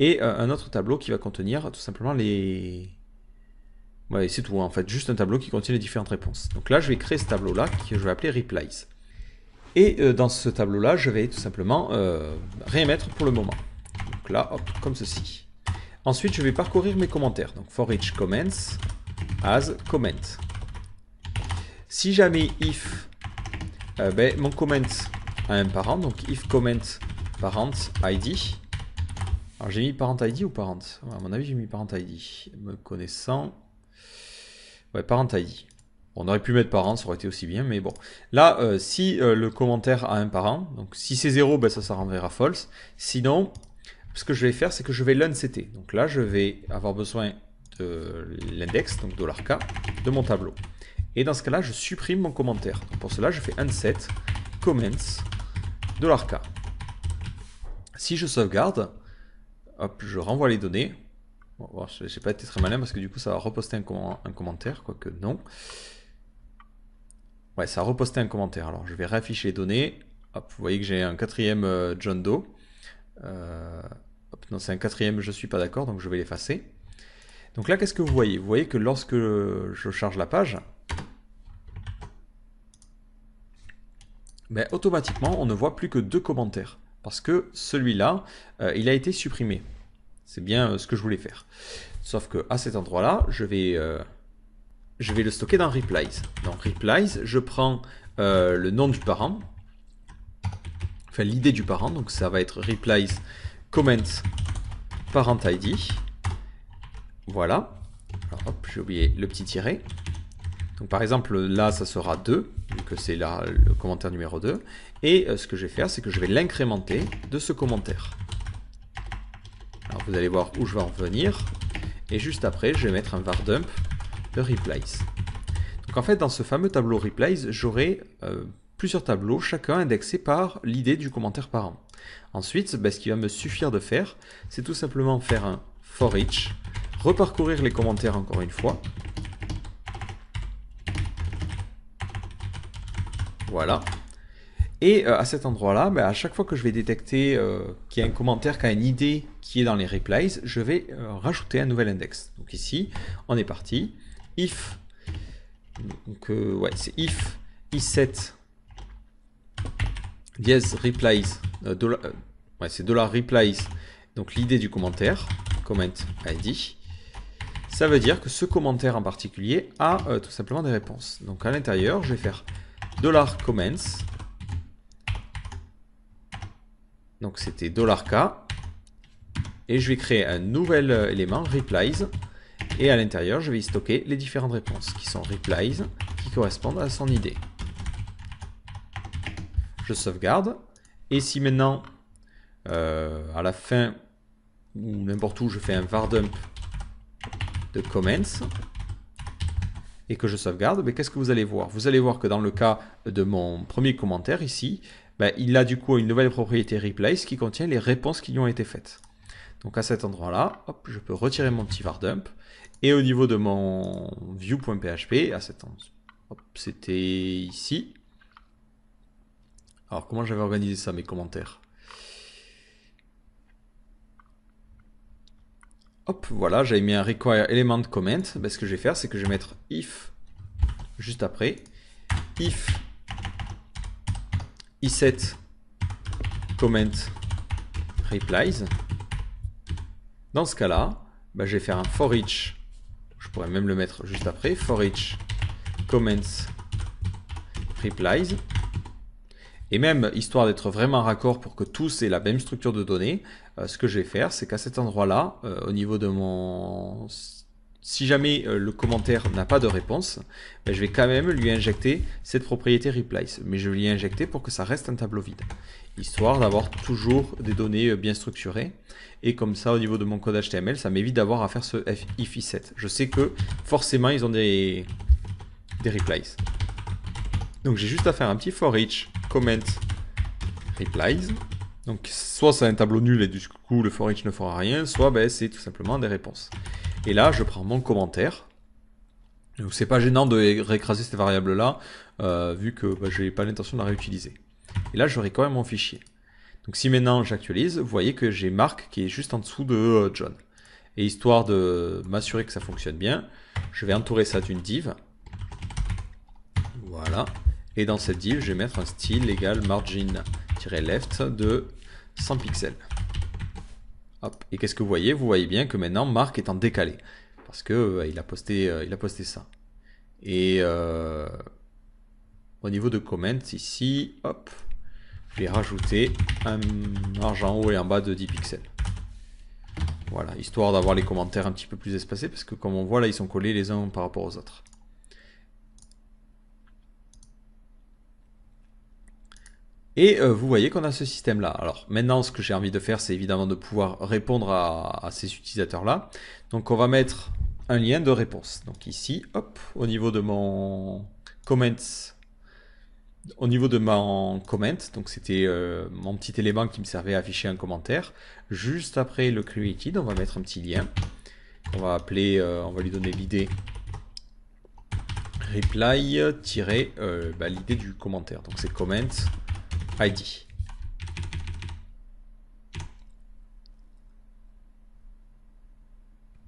et un autre tableau qui va contenir tout simplement les... Ouais, c'est tout en fait, juste un tableau qui contient les différentes réponses. Donc là, je vais créer ce tableau-là que je vais appeler replies. Et dans ce tableau-là, je vais tout simplement rien mettre pour le moment. Donc là, hop, comme ceci. Ensuite, je vais parcourir mes commentaires. Donc for each comments as comment. Si jamais if mon comment a un parent, donc if comment parent id. Alors j'ai mis parent id ou parent? À mon avis, j'ai mis parent id. Me connaissant. Ouais, parent id. On aurait pu mettre parent, ça aurait été aussi bien, mais bon. Là, si le commentaire a un parent, donc si c'est 0, ben ça renverra false. Sinon, ce que je vais faire, c'est que je vais l'unsetter. Donc là, je vais avoir besoin de l'index, donc $k, de mon tableau. Et dans ce cas-là, je supprime mon commentaire. Donc pour cela, je fais unset comments $k. Si je sauvegarde, hop, je renvoie les données. Bon, je n'ai pas été très malin parce que du coup, ça va reposter un commentaire, quoique non. Ouais, ça a reposté un commentaire. Alors, je vais réafficher les données. Hop, vous voyez que j'ai un quatrième John Doe. Hop, non, c'est un quatrième, je suis pas d'accord, donc je vais l'effacer. Donc là, qu'est-ce que vous voyez? Vous voyez que lorsque je charge la page, ben, automatiquement, on ne voit plus que 2 commentaires. Parce que celui-là, il a été supprimé. C'est bien ce que je voulais faire. Sauf que à cet endroit-là, je vais le stocker dans replies. Dans replies, je prends le nom du parent, enfin l'idée du parent, donc ça va être replies comment parent id. Voilà. Alors hop, j'ai oublié le petit tiret. Donc par exemple là ça sera 2, vu que c'est là le commentaire numéro 2. Et ce que je vais faire, c'est que je vais l'incrémenter de ce commentaire. Alors vous allez voir où je vais en revenir. Et juste après, je vais mettre un var dump de replies. Donc en fait, dans ce fameux tableau replies, j'aurai plusieurs tableaux, chacun indexé par l'idée du commentaire parent. Ensuite, ce qui va me suffire de faire, c'est tout simplement faire un for each, reparcourir les commentaires encore une fois. Voilà. Et à cet endroit-là, à chaque fois que je vais détecter qu'il y a un commentaire qui a une idée qui est dans les replies, je vais rajouter un nouvel index. Donc ici, on est parti. If, donc ouais, c'est if is7 dièse replies, ouais, c'est $replies, donc l'idée du commentaire, comment id. Ça veut dire que ce commentaire en particulier a tout simplement des réponses. Donc à l'intérieur, je vais faire $comments. Donc c'était $k. Et je vais créer un nouvel élément, replies. Et à l'intérieur, je vais y stocker les différentes réponses qui sont replies, qui correspondent à son idée. Je sauvegarde. Et si maintenant, à la fin, ou n'importe où, je fais un var dump de comments, et que je sauvegarde, ben, qu'est-ce que vous allez voir? Vous allez voir que dans le cas de mon premier commentaire ici, ben, il a du coup une nouvelle propriété replace qui contient les réponses qui lui ont été faites. Donc à cet endroit-là, hop, je peux retirer mon petit var dump. Et au niveau de mon view.php, à cet endroit, c'était ici. Alors comment j'avais organisé ça, mes commentaires? Hop, voilà, j'avais mis un require element comment. Ben, ce que je vais faire, c'est que je vais mettre if juste après. If iset comment replies. Dans ce cas-là, ben, je vais faire un for each. Je pourrais même le mettre juste après. For each comments replies. Et même, histoire d'être vraiment raccord pour que tous aient la même structure de données, ce que je vais faire, c'est qu'à cet endroit-là, au niveau de mon... Si jamais le commentaire n'a pas de réponse, ben, je vais quand même lui injecter cette propriété replace. Mais je vais lui injecter pour que ça reste un tableau vide. Histoire d'avoir toujours des données bien structurées. Et comme ça, au niveau de mon code HTML, ça m'évite d'avoir à faire ce if iset. Je sais que forcément, ils ont des replies. Donc j'ai juste à faire un petit for each comment replies. Donc soit c'est un tableau nul et du coup le for each ne fera rien, soit ben, c'est tout simplement des réponses. Et là je prends mon commentaire. Donc c'est pas gênant de réécraser cette variable là, vu que ben, je n'ai pas l'intention de la réutiliser. Et là j'aurai quand même mon fichier. Donc si maintenant j'actualise, vous voyez que j'ai Marc qui est juste en dessous de John. Et histoire de m'assurer que ça fonctionne bien, je vais entourer ça d'une div. Voilà. Et dans cette div, je vais mettre un style égal margin-left de 100 pixels. Hop. Et qu'est-ce que vous voyez? Vous voyez bien que maintenant Marc est en décalé. Parce que il a posté ça. Et au niveau de comment, ici, hop, je vais rajouter un marge en haut et en bas de 10 pixels. Voilà, histoire d'avoir les commentaires un petit peu plus espacés, parce que comme on voit là, ils sont collés les uns par rapport aux autres. Et vous voyez qu'on a ce système-là. Alors maintenant, ce que j'ai envie de faire, c'est évidemment de pouvoir répondre à ces utilisateurs-là. Donc on va mettre un lien de réponse. Donc ici, hop, au niveau de mon comment, donc c'était mon petit élément qui me servait à afficher un commentaire. Juste après le created, on va mettre un petit lien. On va appeler, on va lui donner l'idée reply l'idée du commentaire. Donc c'est comment ID.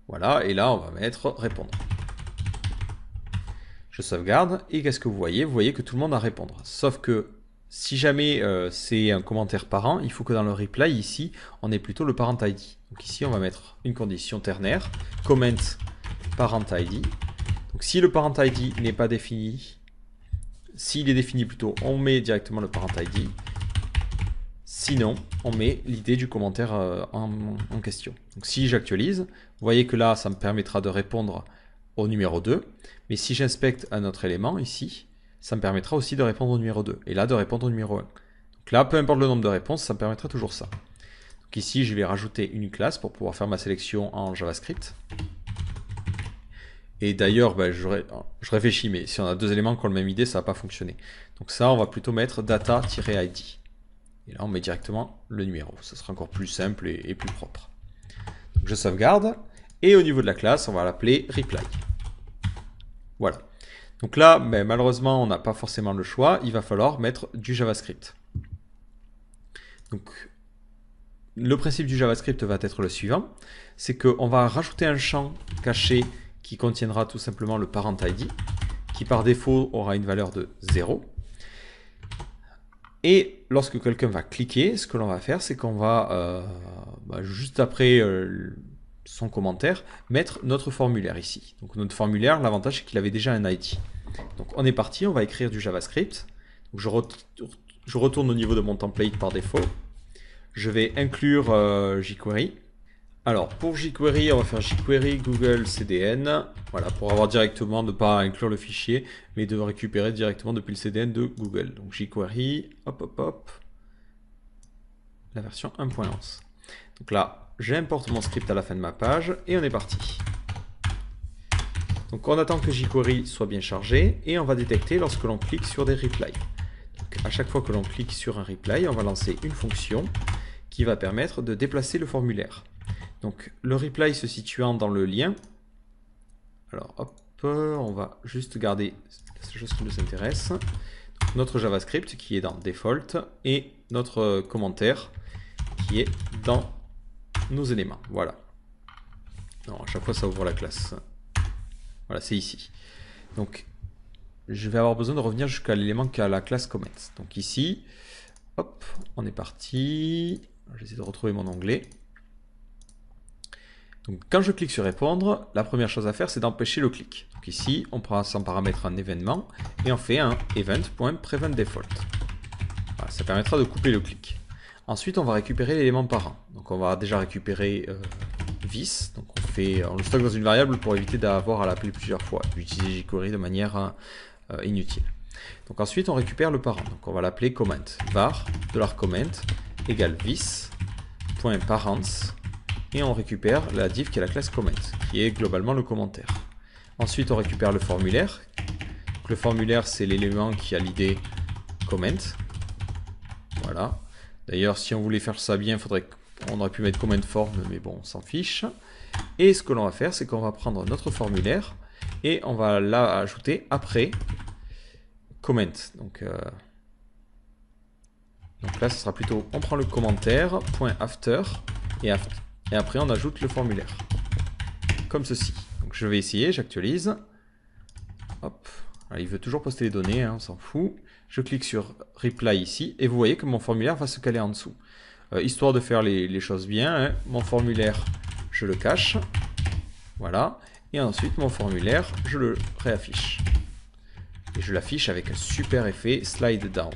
Voilà, et là on va mettre répondre. Je sauvegarde, et qu'est-ce que vous voyez? Vous voyez que tout le monde a répondre. Sauf que si jamais c'est un commentaire parent, il faut que dans le reply ici, on ait plutôt le parent ID. Donc ici on va mettre une condition ternaire, comment parent ID. Donc si le parent ID n'est pas défini, s'il est défini plutôt, on met directement le parent ID. Sinon, on met l'idée du commentaire en question. Donc si j'actualise, vous voyez que là, ça me permettra de répondre au numéro 2. Mais si j'inspecte un autre élément ici, ça me permettra aussi de répondre au numéro 2. Et là, de répondre au numéro 1. Donc là, peu importe le nombre de réponses, ça me permettra toujours ça. Donc ici, je vais rajouter une classe pour pouvoir faire ma sélection en JavaScript. Et d'ailleurs, ben, je réfléchis, mais si on a deux éléments qui ont la même idée, ça ne va pas fonctionner. Donc ça, on va plutôt mettre data-id. Et là, on met directement le numéro. Ça sera encore plus simple et plus propre. Donc, je sauvegarde. Et au niveau de la classe, on va l'appeler reply. Voilà. Donc là, ben, malheureusement, on n'a pas forcément le choix. Il va falloir mettre du JavaScript. Donc, le principe du JavaScript va être le suivant. C'est qu'on va rajouter un champ caché qui contiendra tout simplement le parent ID, qui par défaut aura une valeur de 0. Et lorsque quelqu'un va cliquer, ce que l'on va faire, c'est qu'on va, juste après son commentaire, mettre notre formulaire ici. Donc notre formulaire, l'avantage c'est qu'il avait déjà un ID. Donc on est parti, on va écrire du JavaScript. Donc, je retourne au niveau de mon template par défaut. Je vais inclure jQuery. Alors pour jQuery, on va faire jQuery Google CDN. Voilà, pour avoir directement, ne pas inclure le fichier, mais de récupérer directement depuis le CDN de Google. Donc jQuery, hop, la version 1.11. Donc là, j'importe mon script à la fin de ma page et on est parti. Donc on attend que jQuery soit bien chargé et on va détecter lorsque l'on clique sur des replies. Donc à chaque fois que l'on clique sur un reply, on va lancer une fonction qui va permettre de déplacer le formulaire. Donc le reply se situant dans le lien, alors hop, on va juste garder la seule chose qui nous intéresse. Donc, notre JavaScript qui est dans default et notre commentaire qui est dans nos éléments. Voilà. Non, à chaque fois ça ouvre la classe. Voilà, c'est ici. Donc je vais avoir besoin de revenir jusqu'à l'élément qui a la classe comment. Donc ici, hop, on est parti. Je vais essayer de retrouver mon onglet. Donc quand je clique sur répondre, la première chose à faire c'est d'empêcher le clic. Donc ici, on prend sans paramètre un événement et on fait un event.preventDefault. Voilà, ça permettra de couper le clic. Ensuite, on va récupérer l'élément parent. Donc on va déjà récupérer this. Donc on le stocke dans une variable pour éviter d'avoir à l'appeler plusieurs fois, d'utiliser jQuery de manière inutile. Donc ensuite, on récupère le parent. Donc on va l'appeler comment. Var $comment égale this.parents. Et on récupère la div qui est la classe comment, qui est globalement le commentaire. Ensuite, on récupère le formulaire. Donc, le formulaire, c'est l'élément qui a l'id comment. Voilà. D'ailleurs, si on voulait faire ça bien, on aurait pu mettre comment form, mais bon, on s'en fiche. Et ce que l'on va faire, c'est qu'on va prendre notre formulaire et on va l'ajouter après comment. Donc là, ce sera plutôt, on prend le commentaire, .after, et après, on ajoute le formulaire. Comme ceci. Donc, je vais essayer, j'actualise. Hop. Alors, il veut toujours poster les données, hein, on s'en fout. Je clique sur Reply ici, et vous voyez que mon formulaire va se caler en dessous. Histoire de faire les choses bien, hein, mon formulaire, je le cache. Voilà. Et ensuite, mon formulaire, je le réaffiche. Et je l'affiche avec un super effet slide down,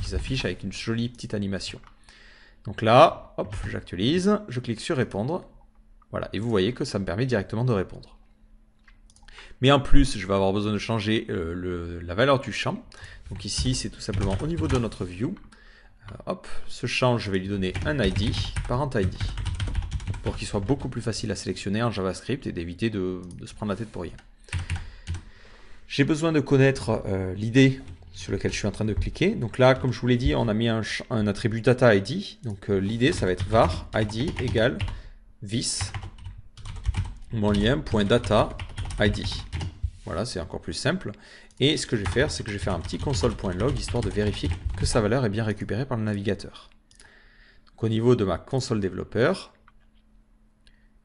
qui s'affiche avec une jolie petite animation. Donc là, hop, j'actualise, je clique sur répondre. Voilà, et vous voyez que ça me permet directement de répondre. Mais en plus, je vais avoir besoin de changer la valeur du champ. Donc ici, c'est tout simplement au niveau de notre view. Hop, ce champ, je vais lui donner un ID, parent ID, pour qu'il soit beaucoup plus facile à sélectionner en JavaScript et d'éviter de se prendre la tête pour rien. J'ai besoin de connaître l'id sur lequel je suis en train de cliquer. Donc là, comme je vous l'ai dit, on a mis un attribut data id. Donc l'idée, ça va être var id égale this mon lien.data id. Voilà, c'est encore plus simple. Et ce que je vais faire, c'est que je vais faire un petit console.log histoire de vérifier que sa valeur est bien récupérée par le navigateur. Donc au niveau de ma console développeur,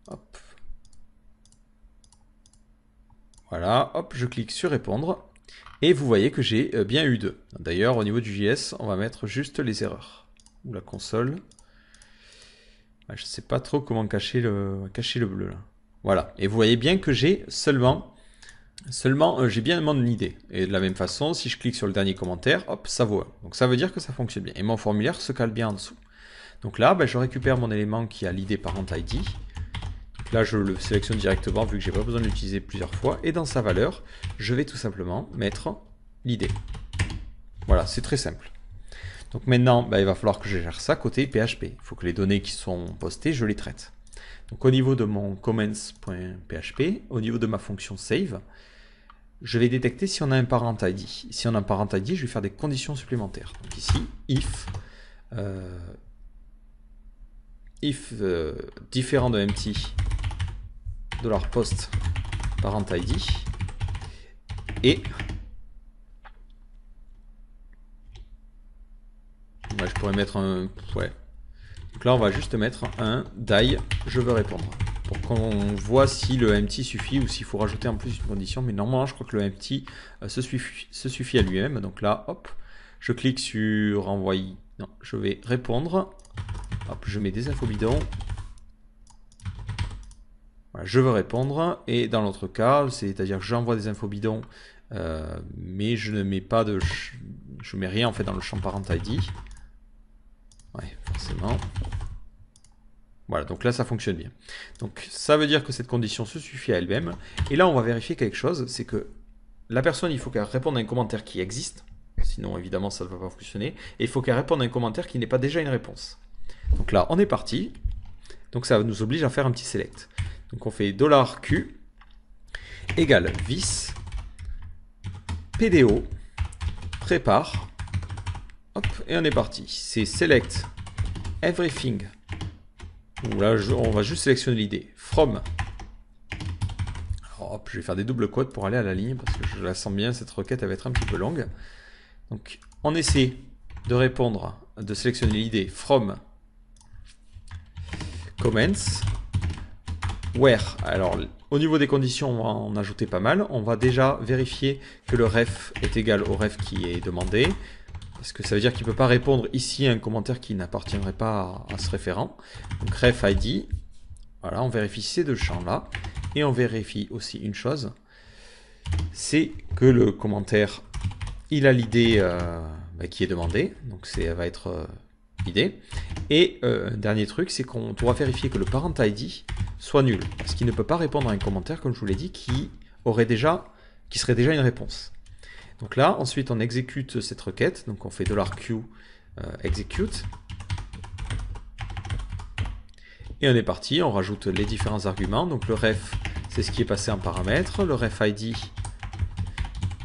hop. Voilà, hop, je clique sur répondre. Et vous voyez que j'ai bien eu 2. D'ailleurs, au niveau du JS, on va mettre juste les erreurs. Ou la console. Je ne sais pas trop comment cacher le bleu là. Voilà. Et vous voyez bien que j'ai seulement j'ai bien mon idée. Et de la même façon, si je clique sur le dernier commentaire, hop, ça vaut 1. Donc ça veut dire que ça fonctionne bien. Et mon formulaire se cale bien en dessous. Donc là, je récupère mon élément qui a l'id parent ID. Là, je le sélectionne directement vu que j'ai pas besoin de l'utiliser plusieurs fois. Et dans sa valeur, je vais tout simplement mettre l'id. Voilà, c'est très simple. Donc maintenant, il va falloir que je gère ça côté PHP. Il faut que les données qui sont postées, je les traite. Donc au niveau de mon comments.php, au niveau de ma fonction save, je vais détecter si on a un parent ID. Si on a un parent ID, je vais faire des conditions supplémentaires. Donc ici, if différent de empty $post parent ID et je pourrais mettre un donc là on va juste mettre un die je veux répondre pour qu'on voit si le empty suffit ou s'il faut rajouter en plus une condition, mais normalement je crois que le empty se suffit à lui-même. Donc là hop, je clique sur envoyer, non, je vais répondre. Hop, je mets des infos bidons. Voilà, je veux répondre. Et dans l'autre cas, c'est-à-dire que j'envoie des infos bidons, mais je ne mets pas de... Je mets rien en fait dans le champ parent ID. Ouais, forcément. Voilà, donc là ça fonctionne bien. Donc ça veut dire que cette condition se suffit à elle-même. Et là on va vérifier quelque chose, c'est que la personne, il faut qu'elle réponde à un commentaire qui existe. Sinon évidemment ça ne va pas fonctionner. Et il faut qu'elle réponde à un commentaire qui n'est pas déjà une réponse. Donc là, on est parti. Donc ça nous oblige à faire un petit select. Donc on fait $Q. égale vis PDO prépare. Hop, et on est parti. C'est select everything. Là, on va juste sélectionner l'idée. From. Alors, hop, je vais faire des doubles quotes pour aller à la ligne parce que je la sens bien, cette requête elle va être un petit peu longue. Donc, on essaie de répondre, de sélectionner l'idée from comments. Where. Alors, au niveau des conditions, on va en ajouter pas mal. On va déjà vérifier que le ref est égal au ref qui est demandé. Parce que ça veut dire qu'il ne peut pas répondre ici à un commentaire qui n'appartiendrait pas à ce référent. Donc ref ID. Voilà, on vérifie ces deux champs-là. Et on vérifie aussi une chose. C'est que le commentaire, il a l'idée qui est demandée. Donc ça va être l'idée. Et dernier truc, c'est qu'on doit vérifier que le parent ID soit nul. Parce qu'il ne peut pas répondre à un commentaire, comme je vous l'ai dit, qui serait déjà une réponse. Donc là, ensuite, on exécute cette requête. Donc on fait $q execute. Et on est parti, on rajoute les différents arguments. Donc le ref, c'est ce qui est passé en paramètre. Le ref ID,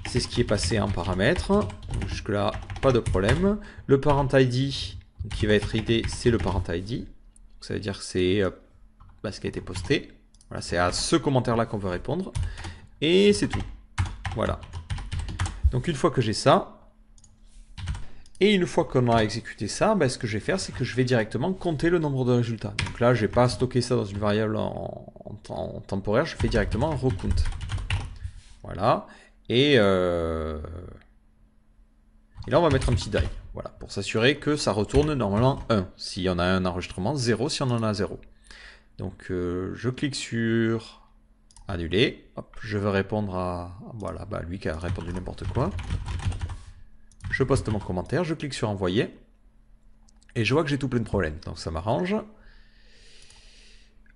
c'est ce qui est passé en paramètre. Jusque-là, pas de problème. Le parent ID, qui va être ID, c'est le parent ID. Donc, ça veut dire que c'est ce qui a été posté. Voilà, c'est à ce commentaire-là qu'on veut répondre. Et c'est tout. Voilà. Donc une fois que j'ai ça, et une fois qu'on a exécuté ça, ce que je vais faire, c'est que je vais directement compter le nombre de résultats. Donc là, je ne vais pas stocker ça dans une variable en temporaire, je fais directement un recount. Voilà. Et là, on va mettre un petit die. Voilà, pour s'assurer que ça retourne normalement 1. S'il y en a un enregistrement, 0 si on en a 0. Donc je clique sur annuler. Hop, je veux répondre à voilà, lui qui a répondu n'importe quoi. Je poste mon commentaire, je clique sur envoyer. Et je vois que j'ai tout plein de problèmes. Donc ça m'arrange.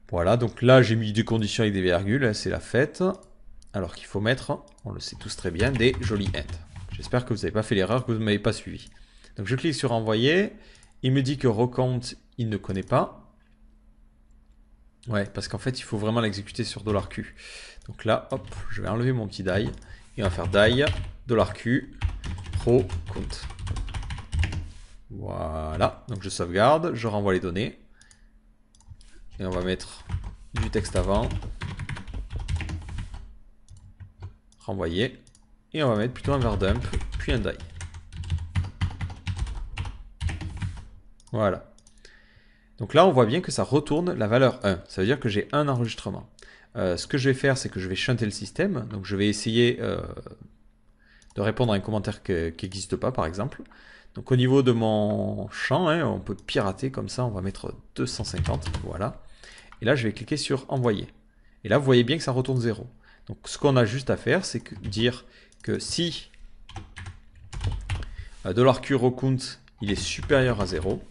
Voilà, donc là j'ai mis des conditions avec des virgules, c'est la fête. Alors qu'il faut mettre, on le sait tous très bien, des jolis end. J'espère que vous n'avez pas fait l'erreur, que vous ne m'avez pas suivi. Donc je clique sur envoyer. Il me dit que recount, il ne connaît pas. Ouais, parce qu'en fait, il faut vraiment l'exécuter sur $q. Donc là, hop, je vais enlever mon petit die. Et on va faire die, $q, pro count. Voilà, donc je sauvegarde, je renvoie les données. Et on va mettre du texte avant. Renvoyer. Et on va mettre plutôt un var dump, puis un die. Voilà. Donc là, on voit bien que ça retourne la valeur 1. Ça veut dire que j'ai un enregistrement. Ce que je vais faire, c'est que je vais shunter le système. Donc je vais essayer de répondre à un commentaire qui n'existe pas, par exemple. Donc au niveau de mon champ, on peut pirater comme ça. On va mettre 250. Voilà. Et là, je vais cliquer sur envoyer. Et là, vous voyez bien que ça retourne 0. Donc ce qu'on a juste à faire, c'est dire que si $q recount, il est supérieur à 0,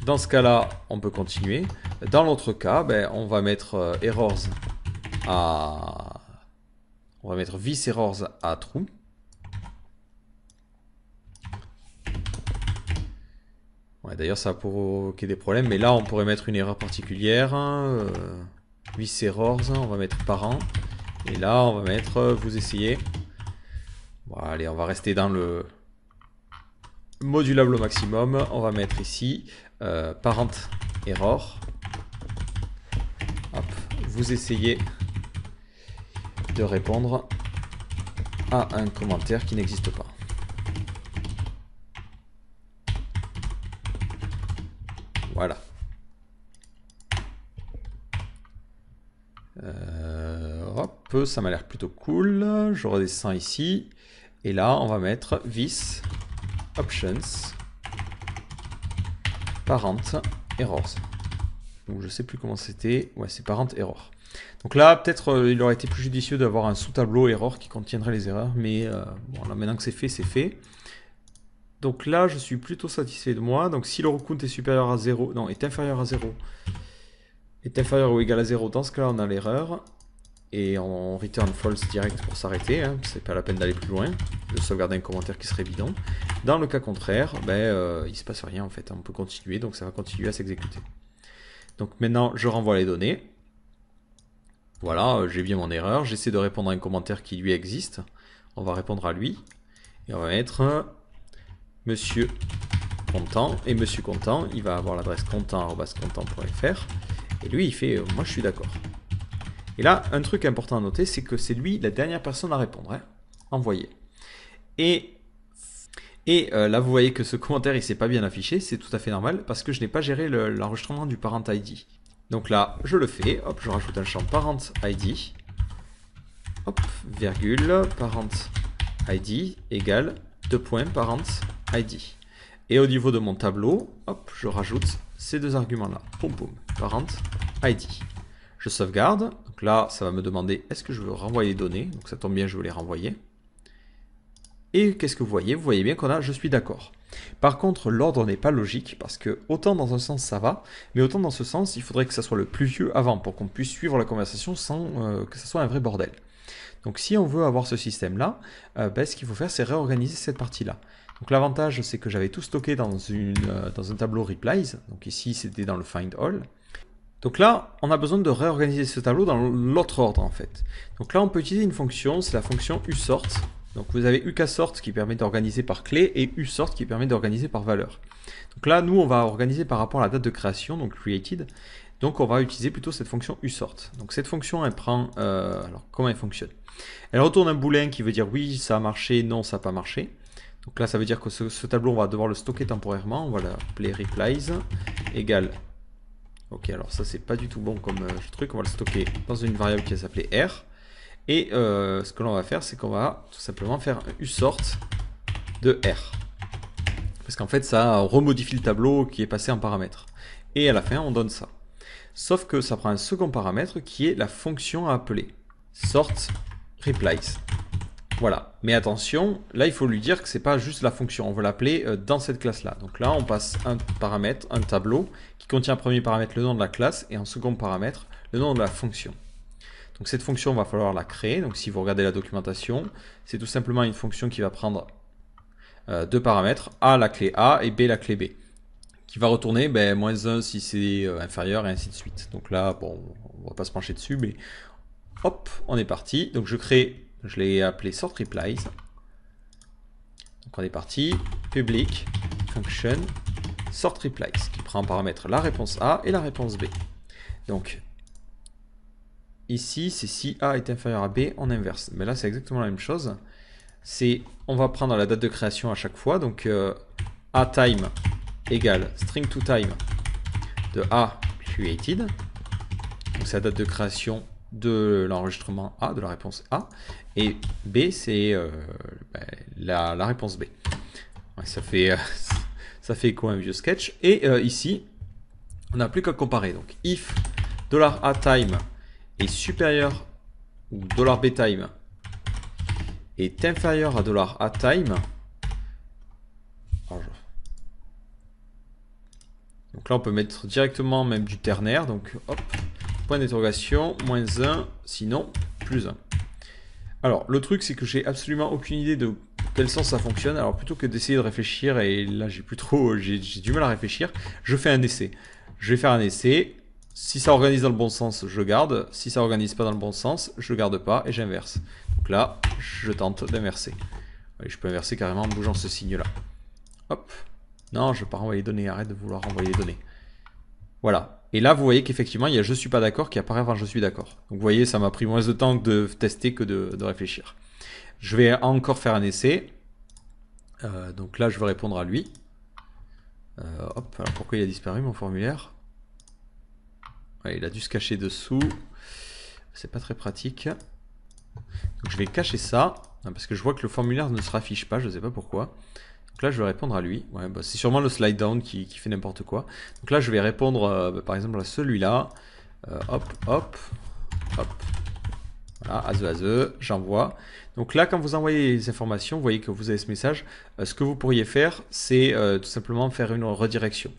dans ce cas-là, on peut continuer. Dans l'autre cas, on va mettre errors à... On va mettre vis errors à true. Ouais, d'ailleurs, ça va provoquer des problèmes. Mais là, on pourrait mettre une erreur particulière. Vis errors, on va mettre parent. Et là, on va mettre vous essayez. Bon, allez, on va rester dans le modulable au maximum. On va mettre ici parent error. Hop, vous essayez de répondre à un commentaire qui n'existe pas. Voilà. Hop, ça m'a l'air plutôt cool. Je redescends ici. Et là, on va mettre vis options parent errors. Donc je sais plus comment c'était. Ouais, c'est parent error. Donc là, peut-être il aurait été plus judicieux d'avoir un sous-tableau error qui contiendrait les erreurs. Mais bon, là, maintenant que c'est fait, c'est fait. Donc là, je suis plutôt satisfait de moi. Donc si le recount est supérieur à 0, non, est inférieur à 0, est inférieur ou égal à 0, dans ce cas-là, on a l'erreur. Et on return false direct pour s'arrêter. Hein. C'est pas la peine d'aller plus loin. De sauvegarder un commentaire qui serait bidon. Dans le cas contraire, il se passe rien en fait. On peut continuer, donc ça va continuer à s'exécuter. Donc maintenant, je renvoie les données. Voilà, j'ai bien mon erreur. J'essaie de répondre à un commentaire qui lui existe. On va répondre à lui. Et on va mettre Monsieur Content. Et Monsieur Content, il va avoir l'adresse content@content.fr. Et lui, il fait moi je suis d'accord. Et là, un truc important à noter, c'est que c'est lui la dernière personne à répondre. Hein. Envoyer. Et là, vous voyez que ce commentaire, il s'est pas bien affiché. C'est tout à fait normal parce que je n'ai pas géré l'enregistrement du parent ID. Donc là, je le fais. Hop, je rajoute un champ parent ID. Hop, virgule, parent ID égale 2 points parent ID. Et au niveau de mon tableau, hop, je rajoute ces deux arguments-là. Poum poum, parent ID. Je sauvegarde. Donc là, ça va me demander est-ce que je veux renvoyer les données. Donc ça tombe bien, je veux les renvoyer. Et qu'est-ce que vous voyez? Vous voyez bien qu'on a je suis d'accord. Par contre, l'ordre n'est pas logique parce que autant dans un sens ça va, mais autant dans ce sens, il faudrait que ça soit le plus vieux avant pour qu'on puisse suivre la conversation sans que ça soit un vrai bordel. Donc si on veut avoir ce système-là, ce qu'il faut faire, c'est réorganiser cette partie-là. Donc l'avantage, c'est que j'avais tout stocké dans un tableau replies. Donc ici, c'était dans le find all. Donc là, on a besoin de réorganiser ce tableau dans l'autre ordre en fait. Donc là, on peut utiliser une fonction, c'est la fonction usort. Donc vous avez ukSort qui permet d'organiser par clé et usort qui permet d'organiser par valeur. Donc là, nous, on va organiser par rapport à la date de création, donc created. Donc on va utiliser plutôt cette fonction usort. Donc cette fonction, elle prend... alors comment elle fonctionne? Elle retourne un booléen qui veut dire oui, ça a marché, non, ça n'a pas marché. Donc là, ça veut dire que ce tableau, on va devoir le stocker temporairement. On va l'appeler replies égale... Ok, alors ça, c'est pas du tout bon comme truc. On va le stocker dans une variable qui va s'appeler R. Et ce que l'on va faire, c'est qu'on va tout simplement faire un usort de R. Parce qu'en fait, ça remodifie le tableau qui est passé en paramètre. Et à la fin, on donne ça. Sauf que ça prend un second paramètre qui est la fonction à appeler. Sort replies. Voilà. Mais attention, là, il faut lui dire que c'est pas juste la fonction. On veut l'appeler dans cette classe-là. Donc là, on passe un paramètre, un tableau, qui contient un premier paramètre, le nom de la classe, et un second paramètre, le nom de la fonction. Donc cette fonction, il va falloir la créer. Donc si vous regardez la documentation, c'est tout simplement une fonction qui va prendre deux paramètres, A la clé A et B la clé B, qui va retourner -1 si c'est inférieur et ainsi de suite. Donc là, bon, on va pas se pencher dessus, mais hop, on est parti. Donc je crée, je l'ai appelé sort replies. Donc on est parti, public function sort replies, qui prend en paramètre la réponse A et la réponse B. Donc ici, c'est si A est inférieur à B en inverse. Mais là, c'est exactement la même chose. On va prendre la date de création à chaque fois. Donc, A time égale string to time de A created. Donc, c'est la date de création de l'enregistrement A, de la réponse A. Et B, c'est la réponse B. Ouais, ça fait écho à un vieux sketch. Et ici, on n'a plus qu'à comparer. Donc, if $A_time est supérieur ou $B_time est inférieur à $A_time. Donc là, on peut mettre directement même du ternaire. Donc, hop, point d'interrogation, -1, sinon, +1. Alors, le truc, c'est que j'ai absolument aucune idée de quel sens ça fonctionne. Alors, plutôt que d'essayer de réfléchir, et là, j'ai du mal à réfléchir, je fais un essai. Je vais faire un essai. Si ça organise dans le bon sens, je garde. Si ça organise pas dans le bon sens, je garde pas et j'inverse. Donc là, je tente d'inverser. Je peux inverser carrément en bougeant ce signe-là. Hop. Non, je ne veux pas renvoyer les données. Arrête de vouloir renvoyer les données. Voilà. Et là, vous voyez qu'effectivement, il y a je suis pas d'accord qui apparaît avant je suis d'accord. Donc vous voyez, ça m'a pris moins de temps de tester que de réfléchir. Je vais encore faire un essai. Donc là, je vais répondre à lui. Hop. Alors pourquoi il a disparu mon formulaire? Ouais, il a dû se cacher dessous. C'est pas très pratique. Donc je vais cacher ça. Parce que je vois que le formulaire ne se raffiche pas. Je ne sais pas pourquoi. Donc là je vais répondre à lui. Ouais, c'est sûrement le slide down qui fait n'importe quoi. Donc là je vais répondre par exemple à celui-là. Hop, hop, hop. Voilà, aze, j'envoie. Donc là, quand vous envoyez les informations, vous voyez que vous avez ce message. Ce que vous pourriez faire, c'est tout simplement faire une redirection.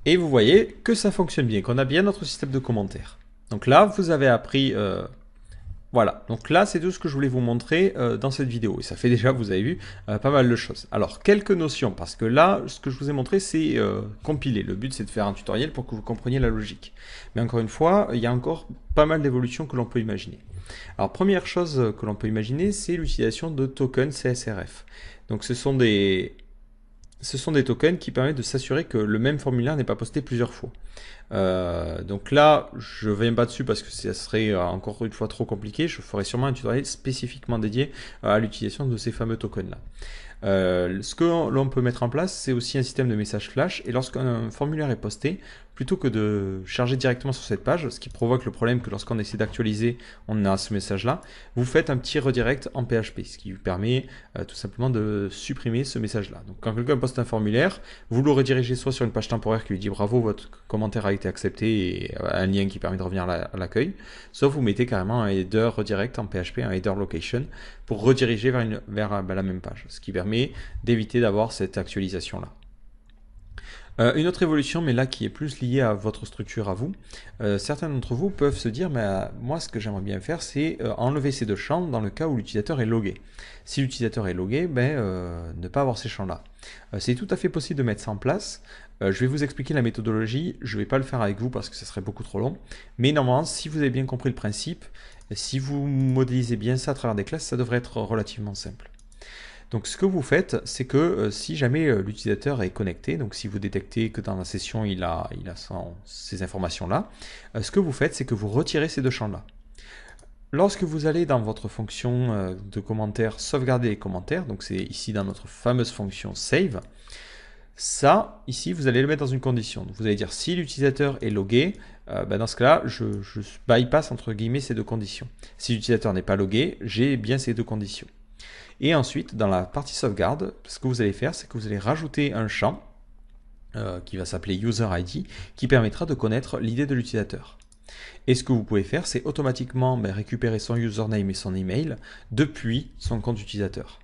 Et vous voyez que ça fonctionne bien, qu'on a bien notre système de commentaires. Donc là, vous avez appris Voilà, donc là c'est tout ce que je voulais vous montrer dans cette vidéo et ça fait déjà, vous avez vu, pas mal de choses. Alors quelques notions, parce que là ce que je vous ai montré c'est compiler, le but c'est de faire un tutoriel pour que vous compreniez la logique. Mais encore une fois, il y a encore pas mal d'évolutions que l'on peut imaginer. Alors première chose que l'on peut imaginer, c'est l'utilisation de tokens CSRF. Donc ce sont des tokens qui permettent de s'assurer que le même formulaire n'est pas posté plusieurs fois. Donc là, je ne viens pas dessus parce que ça serait encore une fois trop compliqué. Je ferai sûrement un tutoriel spécifiquement dédié à l'utilisation de ces fameux tokens-là. Ce que l'on peut mettre en place, c'est aussi un système de message flash. Et lorsqu'un formulaire est posté, plutôt que de charger directement sur cette page, ce qui provoque le problème que lorsqu'on essaie d'actualiser, on a ce message-là, vous faites un petit redirect en PHP, ce qui vous permet tout simplement de supprimer ce message-là. Donc quand quelqu'un poste un formulaire, vous le redirigez soit sur une page temporaire qui lui dit bravo, votre commentaire a été accepté et un lien qui permet de revenir à l'accueil, soit vous mettez carrément un header redirect en PHP, un header location, pour rediriger vers la même page, ce qui permet d'éviter d'avoir cette actualisation-là. Une autre évolution, mais là qui est plus liée à votre structure à vous, certains d'entre vous peuvent se dire, mais moi ce que j'aimerais bien faire, c'est enlever ces deux champs dans le cas où l'utilisateur est logué. Si l'utilisateur est logué, ne pas avoir ces champs-là. C'est tout à fait possible de mettre ça en place. Je vais vous expliquer la méthodologie, je ne vais pas le faire avec vous parce que ce serait beaucoup trop long, mais normalement, si vous avez bien compris le principe, si vous modélisez bien ça à travers des classes, ça devrait être relativement simple. Donc ce que vous faites, c'est que si jamais l'utilisateur est connecté, donc si vous détectez que dans la session il a ces informations-là, ce que vous faites, c'est que vous retirez ces deux champs-là. Lorsque vous allez dans votre fonction de commentaire, sauvegarder les commentaires, donc c'est ici dans notre fameuse fonction save, ça, ici, vous allez le mettre dans une condition. Donc, vous allez dire si l'utilisateur est logué, dans ce cas-là, je bypass entre guillemets ces deux conditions. Si l'utilisateur n'est pas logué, j'ai bien ces deux conditions. Et ensuite, dans la partie sauvegarde, ce que vous allez faire, c'est que vous allez rajouter un champ qui va s'appeler UserID, qui permettra de connaître l'idée de l'utilisateur. Et ce que vous pouvez faire, c'est automatiquement récupérer son username et son email depuis son compte utilisateur.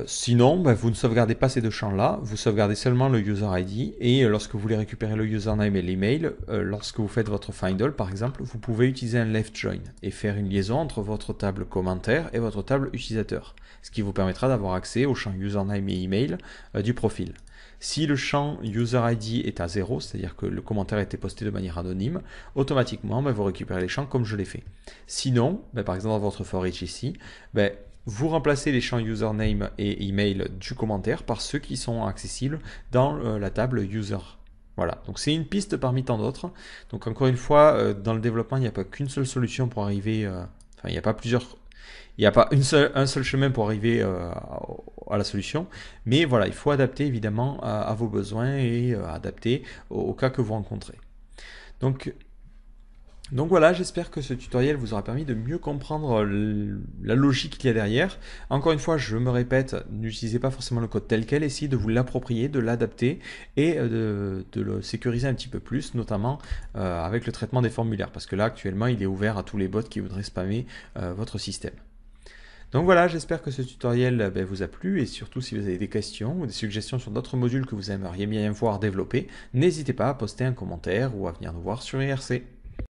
Sinon, vous ne sauvegardez pas ces deux champs-là, vous sauvegardez seulement le user ID et lorsque vous voulez récupérer le username et l'email, lorsque vous faites votre Findall par exemple, vous pouvez utiliser un left join et faire une liaison entre votre table commentaire et votre table utilisateur, ce qui vous permettra d'avoir accès au champ username et email du profil. Si le champ user ID est à 0, c'est-à-dire que le commentaire a été posté de manière anonyme, automatiquement vous récupérez les champs comme je l'ai fait. Sinon, par exemple dans votre for each ici, vous remplacez les champs username et email du commentaire par ceux qui sont accessibles dans la table user. Voilà, donc c'est une piste parmi tant d'autres. Donc encore une fois, dans le développement, il n'y a pas qu'une seule solution pour arriver, il n'y a pas plusieurs, il n'y a pas un seul chemin pour arriver à la solution, mais voilà, il faut adapter évidemment à vos besoins et adapter au cas que vous rencontrez. Donc voilà, j'espère que ce tutoriel vous aura permis de mieux comprendre la logique qu'il y a derrière. Encore une fois, je me répète, n'utilisez pas forcément le code tel quel, essayez de vous l'approprier, de l'adapter et de le sécuriser un petit peu plus, notamment avec le traitement des formulaires, parce que là actuellement il est ouvert à tous les bots qui voudraient spammer votre système. Donc voilà, j'espère que ce tutoriel vous a plu et surtout si vous avez des questions ou des suggestions sur d'autres modules que vous aimeriez bien voir développer, n'hésitez pas à poster un commentaire ou à venir nous voir sur IRC.